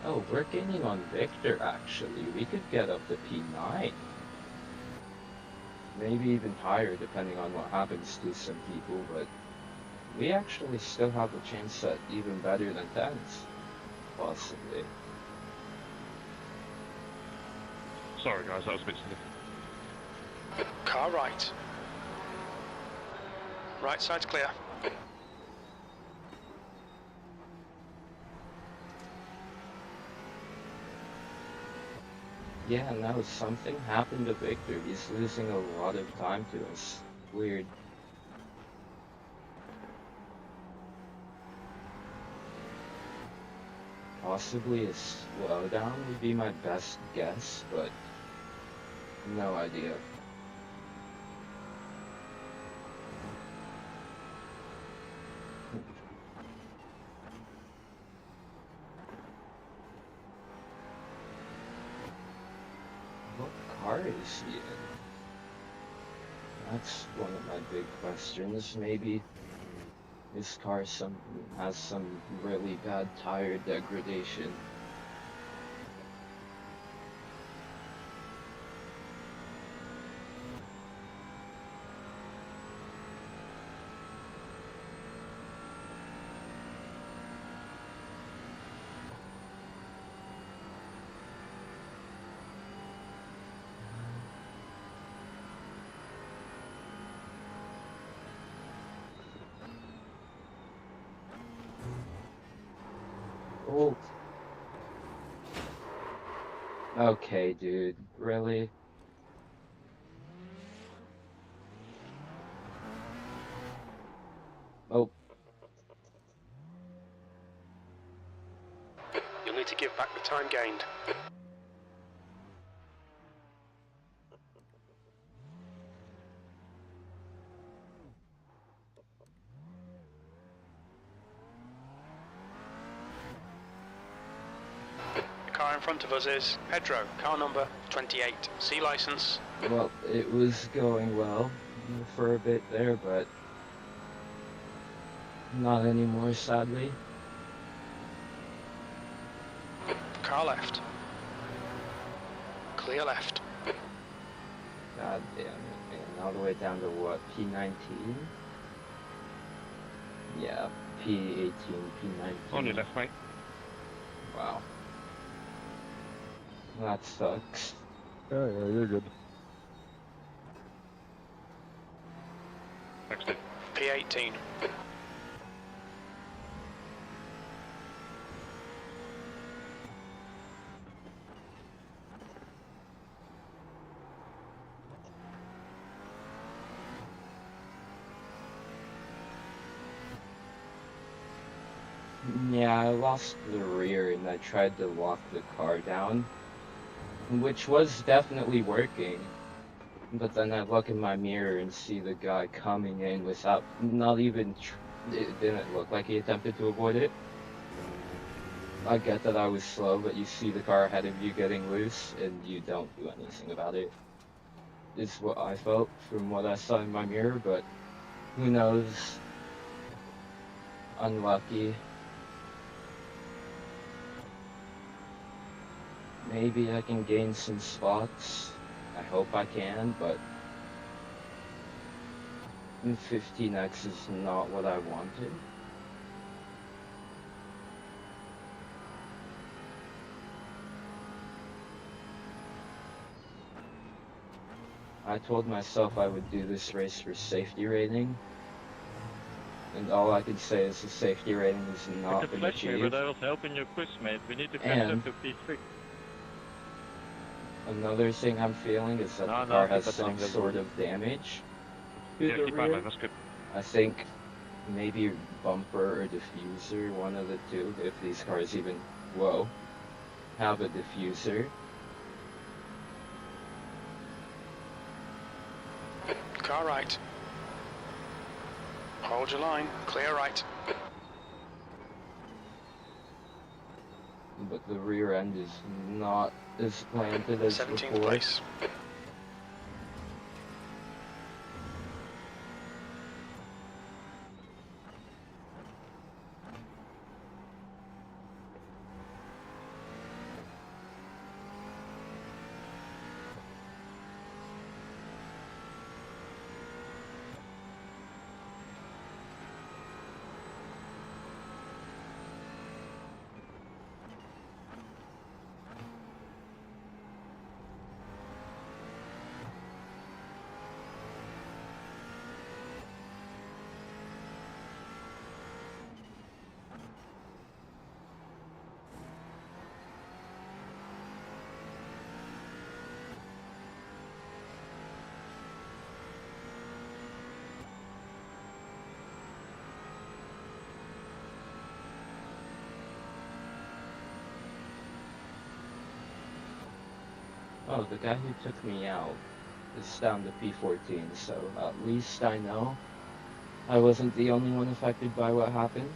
Speaker 1: Oh, we're gaining on Victor, actually. We could get up to P9. Maybe even higher, depending on what happens to some people, but we actually still have a chance at even better than 10s. Possibly.
Speaker 5: Sorry guys, that was a bit silly.
Speaker 6: Car right. Right side's clear.
Speaker 1: Yeah, no, something happened to Victor. He's losing a lot of time to us. Weird. Possibly a slowdown would be my best guess, but no idea. What car is he in? That's one of my big questions. Maybe this car has some really bad tire degradation. Oh. Okay, dude. Really? Oh,
Speaker 6: You'll need to give back the time gained. The car in front of us is Pedro, car number 28. C license.
Speaker 1: well, it was going well for a bit there, but not anymore, sadly.
Speaker 6: car left. Clear left.
Speaker 1: God damn it, man. All the way down to what? P19? Yeah, P18, P19.
Speaker 5: Only left, mate.
Speaker 1: Wow. That sucks.
Speaker 2: Yeah, you're good.
Speaker 5: Next it.
Speaker 6: P18.
Speaker 1: Yeah, I lost the rear and I tried to lock the car down, which was definitely working. But then I look in my mirror and see the guy coming in without, not even, it didn't look like he attempted to avoid it. I get that I was slow, but you see the car ahead of you getting loose and you don't do anything about it. Is what I felt from what I saw in my mirror, but who knows? Unlucky. Maybe I can gain some spots. I hope I can, but 15x is not what I wanted. I told myself I would do this race for safety rating, and all I could say is the safety rating is not
Speaker 5: It's a
Speaker 1: been
Speaker 5: flash me,
Speaker 1: achieved.
Speaker 5: but I was helping your quiz, mate. We need to catch
Speaker 1: And
Speaker 5: up to P3.
Speaker 1: another thing I'm feeling is that the car has some sort of damage to
Speaker 5: Yeah,
Speaker 1: the
Speaker 5: keep
Speaker 1: rear.
Speaker 5: on, that's good.
Speaker 1: I think maybe bumper or diffuser, one of the two, if these cars even, whoa, have a diffuser.
Speaker 6: Car right. Hold your line. Clear right.
Speaker 1: But the rear end is not as planted as
Speaker 6: 17th
Speaker 1: before.
Speaker 6: place.
Speaker 1: Oh, the guy who took me out is down to P14, so at least I know I wasn't the only one affected by what happened.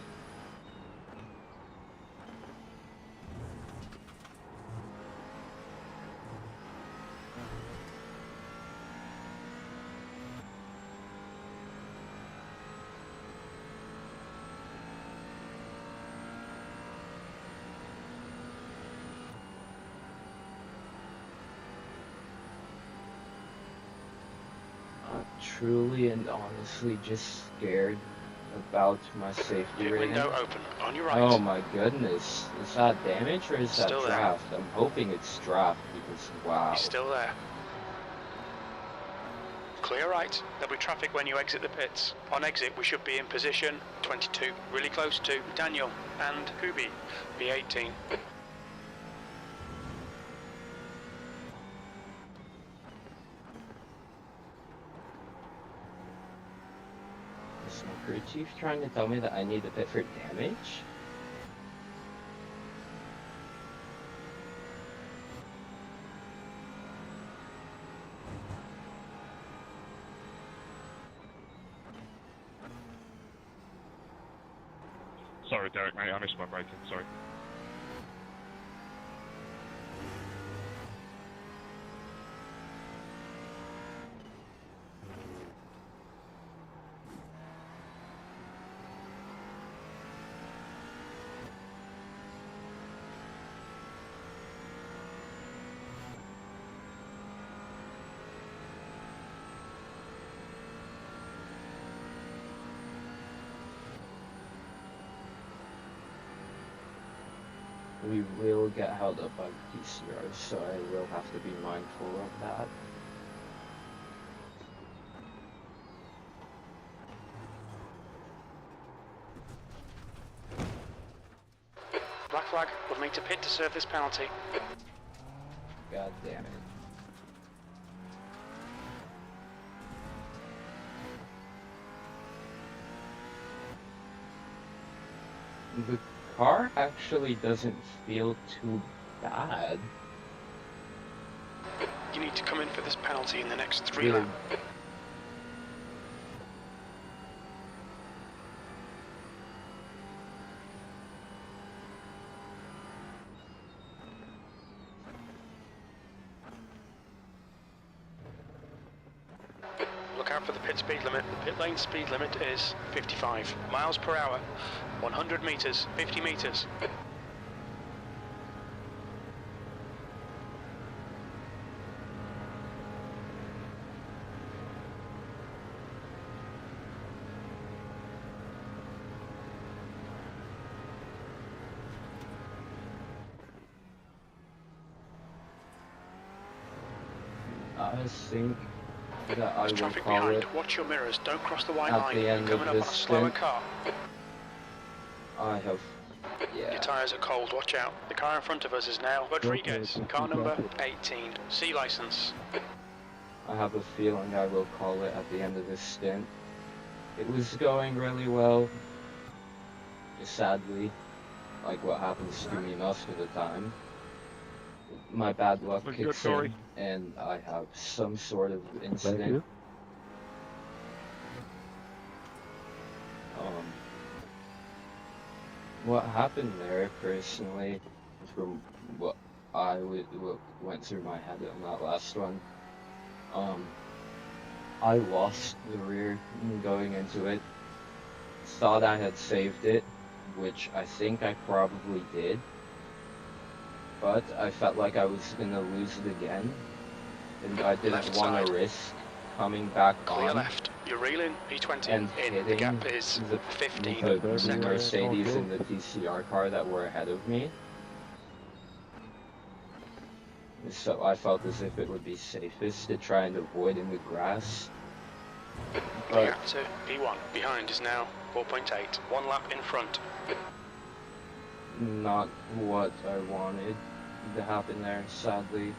Speaker 1: Truly and honestly just scared about my safety
Speaker 6: Pit
Speaker 1: rating.
Speaker 6: window open. On your right.
Speaker 1: Oh my goodness. Is that damage or is that
Speaker 6: Still there.
Speaker 1: draft? I'm hoping it's draft because wow.
Speaker 6: He's still there. Clear right. There'll be traffic when you exit the pits. On exit, we should be in position 22. Really close to Daniel and Kubi. P18.
Speaker 1: Is my crew chief trying to tell me that I need to pit for damage?
Speaker 5: Sorry, Derek, mate, I missed my braking, sorry.
Speaker 1: we will get held up by the TCRs, so I will have to be mindful of that.
Speaker 6: Black flag, we'll need to pit to serve this penalty.
Speaker 1: God damn it. The car actually doesn't feel too bad.
Speaker 6: You need to come in for this penalty in the next 3
Speaker 1: Really?
Speaker 6: laps. Look out for the pit speed limit. The pit lane speed limit is 55 miles per hour, 100 meters, 50 meters.
Speaker 1: I think that I
Speaker 6: There's
Speaker 1: will
Speaker 6: traffic
Speaker 1: call
Speaker 6: behind.
Speaker 1: it
Speaker 6: Watch your mirrors. Don't cross the white
Speaker 1: at
Speaker 6: line.
Speaker 1: the
Speaker 6: You're
Speaker 1: end
Speaker 6: coming
Speaker 1: of
Speaker 6: up on a
Speaker 1: this
Speaker 6: slower
Speaker 1: stint.
Speaker 6: car.
Speaker 1: I have,
Speaker 6: Your
Speaker 1: yeah.
Speaker 6: tyres are cold. Watch out. The car in front of us is now Rodriguez. Car number 18. C license.
Speaker 1: I have a feeling I will call it at the end of this stint. It was going really well. Just sadly, like what happens to me most of the time, my bad luck
Speaker 5: Was good,
Speaker 1: kicks
Speaker 5: Corey.
Speaker 1: in and I have some sort of
Speaker 2: Thank
Speaker 1: incident.
Speaker 2: you.
Speaker 1: What happened there, personally, from what what went through my head on that last one, I lost the rear going into it. Thought I had saved it, which I think I probably did, but I felt like I was gonna lose it again, and I didn't
Speaker 6: Left
Speaker 1: want
Speaker 6: side.
Speaker 1: to risk coming back
Speaker 6: Clear
Speaker 1: on
Speaker 6: left. You're reeling. P20
Speaker 1: and
Speaker 6: in. The
Speaker 1: hitting
Speaker 6: gap is
Speaker 1: the
Speaker 6: 15
Speaker 1: the
Speaker 6: seconds.
Speaker 1: Mercedes and the TCR car that were ahead of me. So I felt as if it would be safest to try and avoid in the grass.
Speaker 6: The
Speaker 1: But
Speaker 6: gap to P1 behind is now 4.8. 1 lap in front.
Speaker 1: not what I wanted to happen there, sadly.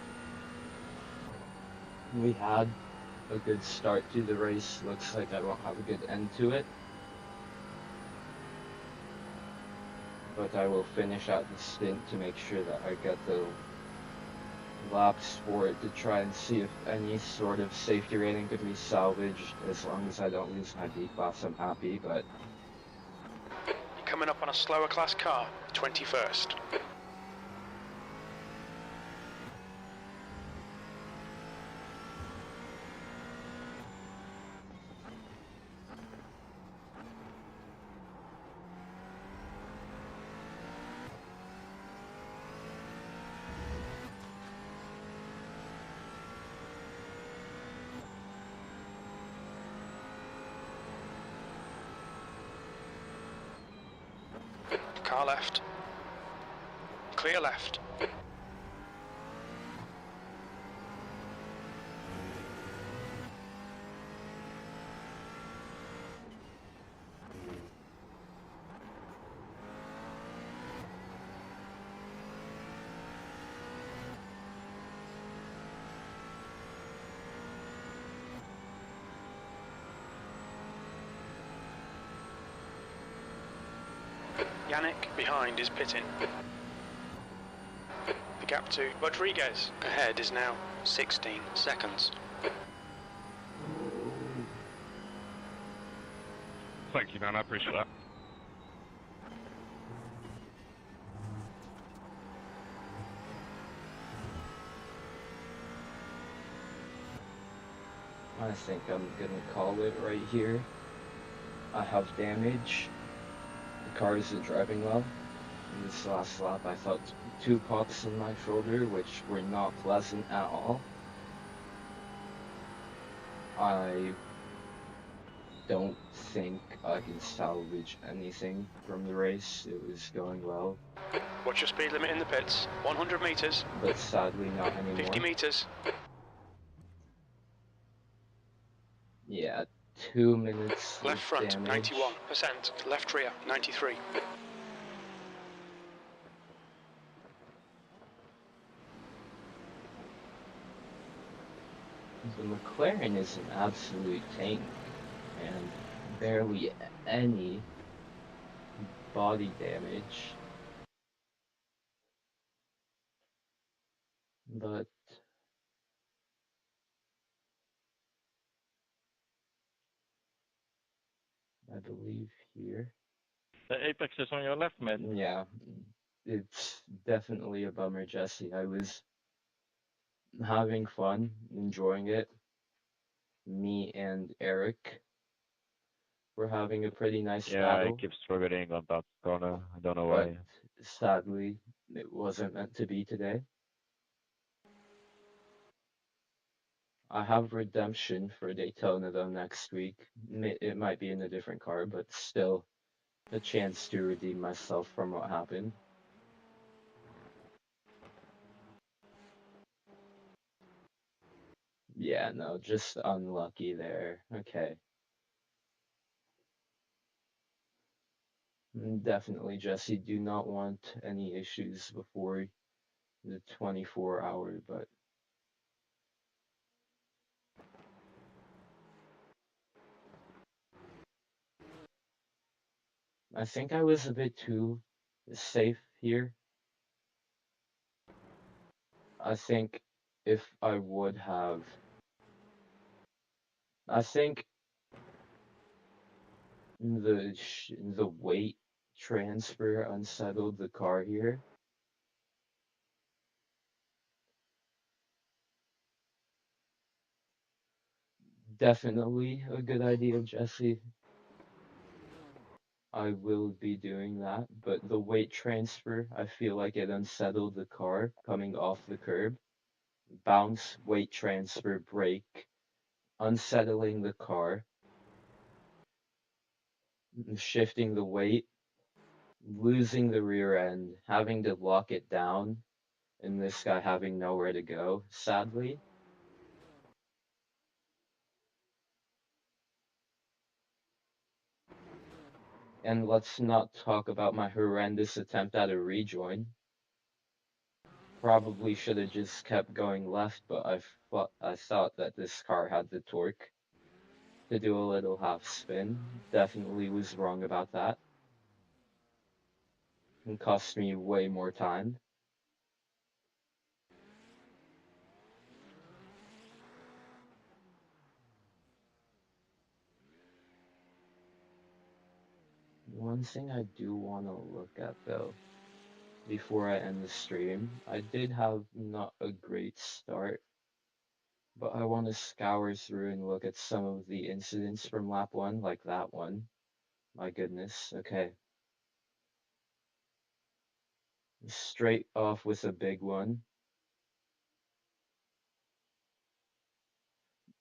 Speaker 1: We had a good start to the race. Looks like I won't have a good end to it. But I will finish out the stint to make sure that I get the laps for it to try and see if any sort of safety rating could be salvaged. As long as I don't lose my B-class, I'm happy, but
Speaker 6: You're coming up on a slower class car. 21st. Car left. Clear left. Yannick behind is pitting. The gap to Rodriguez ahead is now 16 seconds.
Speaker 5: Thank you, man. I appreciate that.
Speaker 1: I think I'm gonna call it right here. I have damage. The car isn't driving well. In this last lap, I felt 2 pops in my shoulder, which were not pleasant at all. I don't think I can salvage anything from the race. It was going well.
Speaker 6: What's your speed limit in the pits? 100 metres.
Speaker 1: but sadly not anymore.
Speaker 6: 50 metres.
Speaker 1: Yeah, 2 minutes
Speaker 6: Left
Speaker 1: of
Speaker 6: front,
Speaker 1: damage.
Speaker 6: 91%. Left rear, 93.
Speaker 1: The McLaren is an absolute tank, and barely any body damage. But I believe here.
Speaker 5: The apex is on your left, mate.
Speaker 1: Yeah, it's definitely a bummer, Jesse. I was having fun, enjoying it. Me and Eric were having a pretty nice
Speaker 2: Yeah, I
Speaker 1: battle,
Speaker 2: keep struggling on that corner. I don't know
Speaker 1: but
Speaker 2: why.
Speaker 1: sadly, it wasn't meant to be today. I have redemption for Daytona though next week. It might be in a different car, but still a chance to redeem myself from what happened. Yeah, no, just unlucky there. Okay. Definitely, Jesse, do not want any issues before the 24-hour, but I think I was a bit too safe here. I think if I would have, I think the weight transfer unsettled the car here. Definitely a good idea, Jesse. I will be doing that, but the weight transfer, I feel like it unsettled the car coming off the curb. Bounce, weight transfer, brake, unsettling the car, shifting the weight, losing the rear end, having to lock it down, and this guy having nowhere to go, sadly. And let's not talk about my horrendous attempt at a rejoin. Probably should have just kept going left, but I thought that this car had the torque to do a little half spin. Definitely was wrong about that. And cost me way more time. One thing I do want to look at though, before I end the stream, I did have not a great start, but I want to scour through and look at some of the incidents from lap one, like that one. My goodness, okay. Straight off with a big one.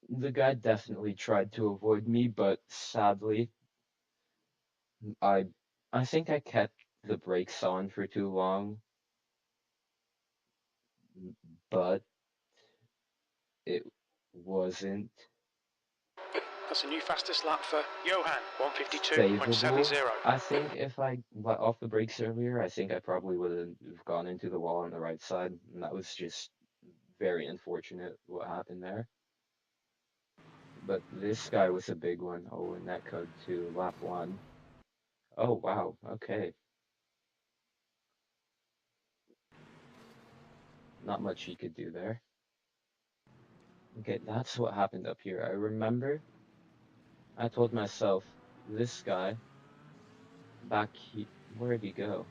Speaker 1: The guy definitely tried to avoid me, but sadly, I I think I kept the brakes on for too long, but it wasn't
Speaker 6: That's a new fastest lap for Johan, 152.70.
Speaker 1: savable. I think if I let off the brakes earlier, I think I probably would have gone into the wall on the right side, and that was just very unfortunate what happened there. But this guy was a big one. Oh, and that code to lap one. Oh, wow. Okay. Not much he could do there. Okay, that's what happened up here. I remember I told myself, this guy back he where'd he go?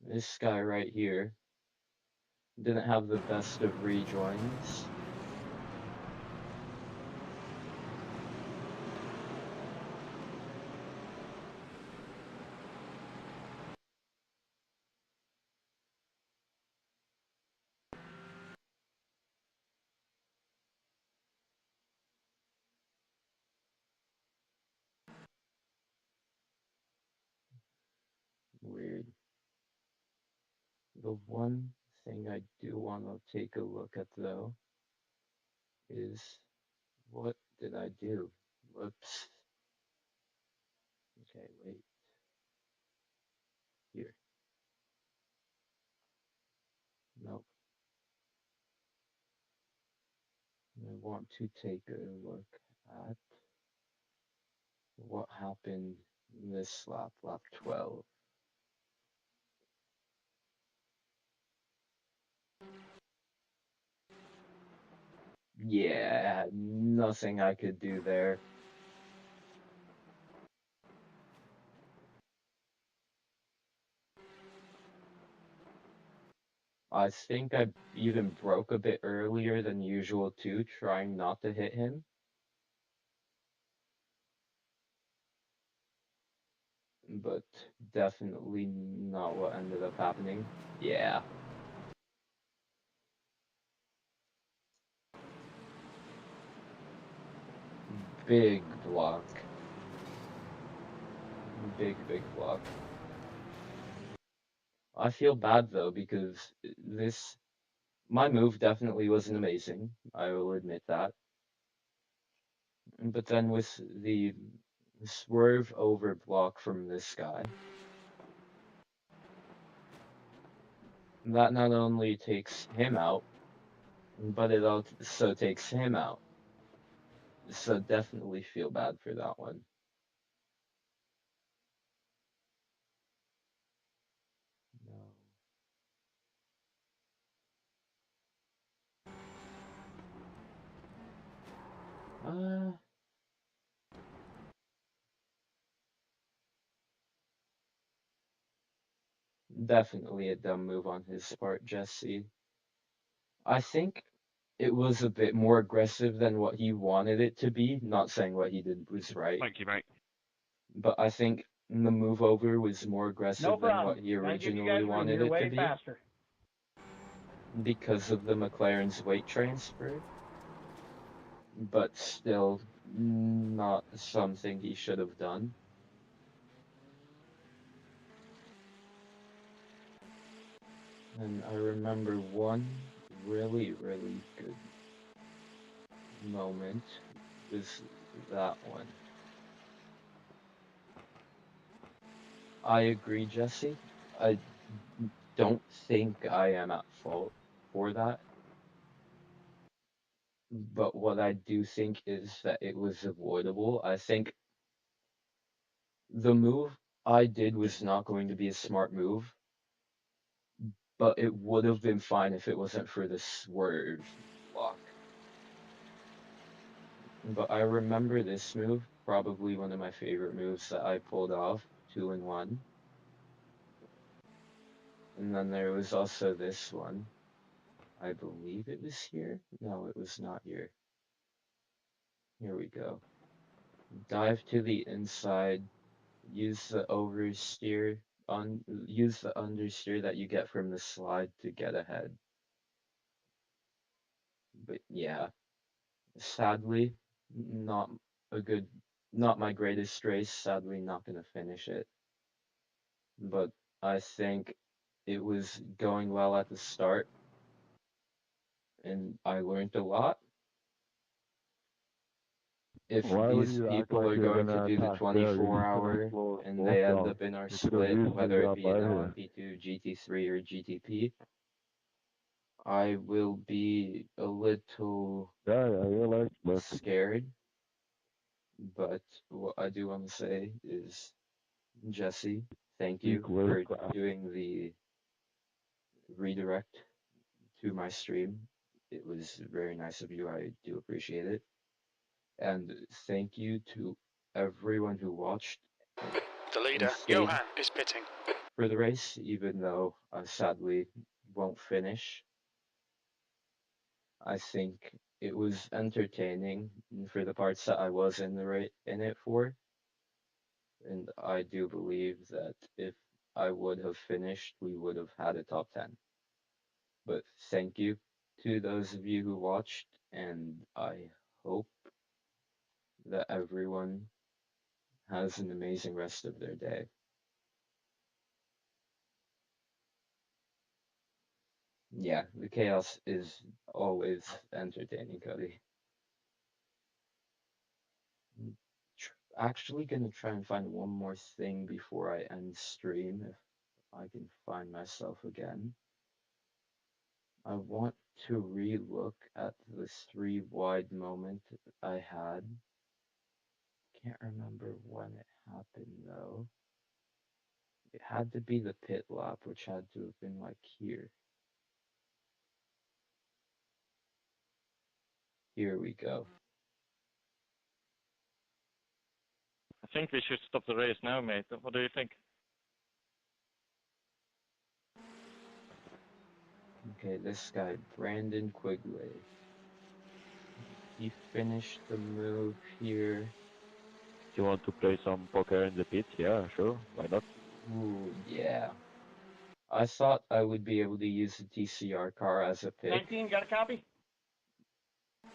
Speaker 1: This guy right here didn't have the best of rejoins. The one thing I do want to take a look at though is what did I do? Whoops. Okay, wait. Here. Nope. I want to take a look at what happened in this lap, lap 12. Yeah, nothing I could do there. I think I even broke a bit earlier than usual too, trying not to hit him. But definitely not what ended up happening. Yeah. Big block. Big block. I feel bad though because my move definitely wasn't amazing. I will admit that. But then with the swerve over block from this guy, that not only takes him out, but it also takes him out. So definitely feel bad for that one. No. Definitely a dumb move on his part, Jesse. I think it was a bit more aggressive than what he wanted it to be. Not saying what he did was right,
Speaker 4: Thank you, mate.
Speaker 1: but I think the move over was more
Speaker 3: No
Speaker 1: aggressive than what
Speaker 3: problem.
Speaker 1: he
Speaker 3: Gotta give you
Speaker 1: originally
Speaker 3: guys room.
Speaker 1: wanted
Speaker 3: You're
Speaker 1: it to
Speaker 3: way
Speaker 1: be
Speaker 3: faster.
Speaker 1: because of the McLaren's weight transfer, but still not something he should have done. And I remember one really good moment was that one. I agree, Jesse. I don't think I am at fault for that, but what I do think is that it was avoidable. I think the move I did was not going to be a smart move, but it would have been fine if it wasn't for the swerve block. But I remember this move, probably one of my favorite moves that I pulled off, 2-in-1. And then there was also this one. I believe it was here. No, it was not here. Here we go. Dive to the inside, use the use the understeer that you get from the slide to get ahead. But yeah, sadly, not a good, not my greatest race. Sadly, not gonna finish it. But I think it was going well at the start, and I learned a lot. If
Speaker 2: Why would
Speaker 1: these
Speaker 2: you act
Speaker 1: people
Speaker 2: like
Speaker 1: are
Speaker 2: you're
Speaker 1: going to
Speaker 2: gonna
Speaker 1: do the
Speaker 2: attack there? You
Speaker 1: 24
Speaker 2: could have
Speaker 1: hour
Speaker 2: slowed us
Speaker 1: and
Speaker 2: both
Speaker 1: they end
Speaker 2: down.
Speaker 1: up in our
Speaker 2: You could have
Speaker 1: split,
Speaker 2: easily
Speaker 1: whether it
Speaker 2: got
Speaker 1: be an
Speaker 2: by here.
Speaker 1: LMP2, GT3, or GTP, I will be a little
Speaker 2: Yeah, you like split.
Speaker 1: scared. But what I do want to say is, Jesse, thank you
Speaker 2: Equal
Speaker 1: for
Speaker 2: craft.
Speaker 1: doing the redirect to my stream. It was very nice of you. I do appreciate it. And thank you to everyone who watched
Speaker 6: The
Speaker 1: and
Speaker 6: leader,
Speaker 1: stayed
Speaker 6: Johan, is pitting.
Speaker 1: for the race, even though I sadly won't finish. I think it was entertaining for the parts that I was in it for, and I do believe that if I would have finished, we would have had a top 10. But thank you to those of you who watched, and I hope that everyone has an amazing rest of their day. Yeah, the chaos is always entertaining, Cody. Actually gonna try and find one more thing before I end stream, if I can find myself again. I want to re-look at this 3 wide moment I had. Can't remember when it happened though. It had to be the pit lap, which had to have been like here. Here we go.
Speaker 5: I think we should stop the race now, mate. What do you think?
Speaker 1: Okay, this guy, Brandon Quigley. He finished the move here.
Speaker 2: Do you want to play some poker in the pits? Yeah, sure. Why not?
Speaker 1: Ooh, yeah. I thought I would be able to use the TCR car as a pick,
Speaker 3: 19, got a copy?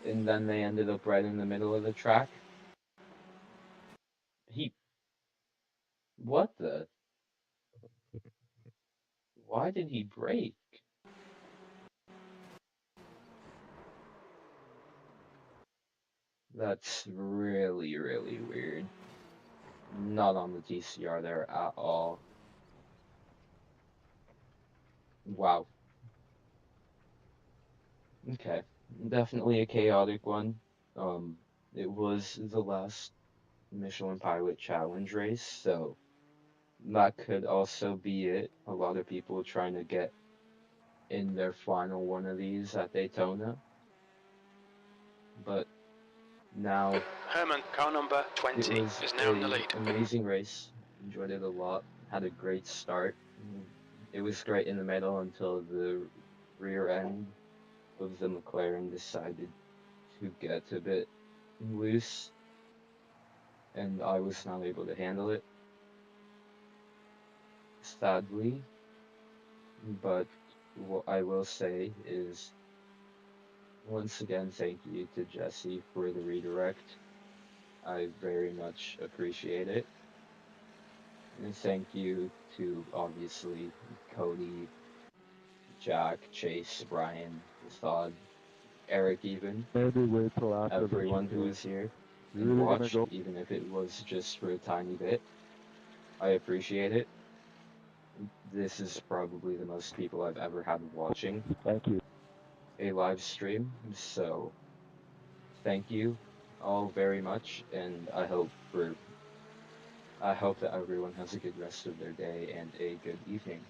Speaker 1: and then they ended up right in the middle of the track. What the? Why did he brake? That's really, really weird. Not on the TCR there at all. Wow. Okay. Definitely a chaotic one. It was the last Michelin Pilot Challenge race, so that could also be it. A lot of people trying to get in their final one of these at Daytona. But now
Speaker 6: Herman, car number
Speaker 1: it
Speaker 6: 20,
Speaker 1: was
Speaker 6: is now in the
Speaker 1: a
Speaker 6: lead.
Speaker 1: amazing race. Enjoyed it a lot. Had a great start. It was great in the middle until the rear end of the McLaren decided to get a bit loose, and I was not able to handle it, sadly. But what I will say is, once again, thank you to Jesse for the redirect. I very much appreciate it. And thank you to, obviously, Cody, Jack, Chase, Brian, Thad, Eric, even,
Speaker 2: Maybe wait till after the
Speaker 1: everyone who
Speaker 2: GP.
Speaker 1: was here
Speaker 2: You
Speaker 1: and
Speaker 2: really gonna
Speaker 1: watched,
Speaker 2: go?
Speaker 1: even if it was just for a tiny bit. I appreciate it. This is probably the most people I've ever had watching
Speaker 2: Thank you.
Speaker 1: a live stream, so thank you all very much, and I hope that everyone has a good rest of their day and a good evening.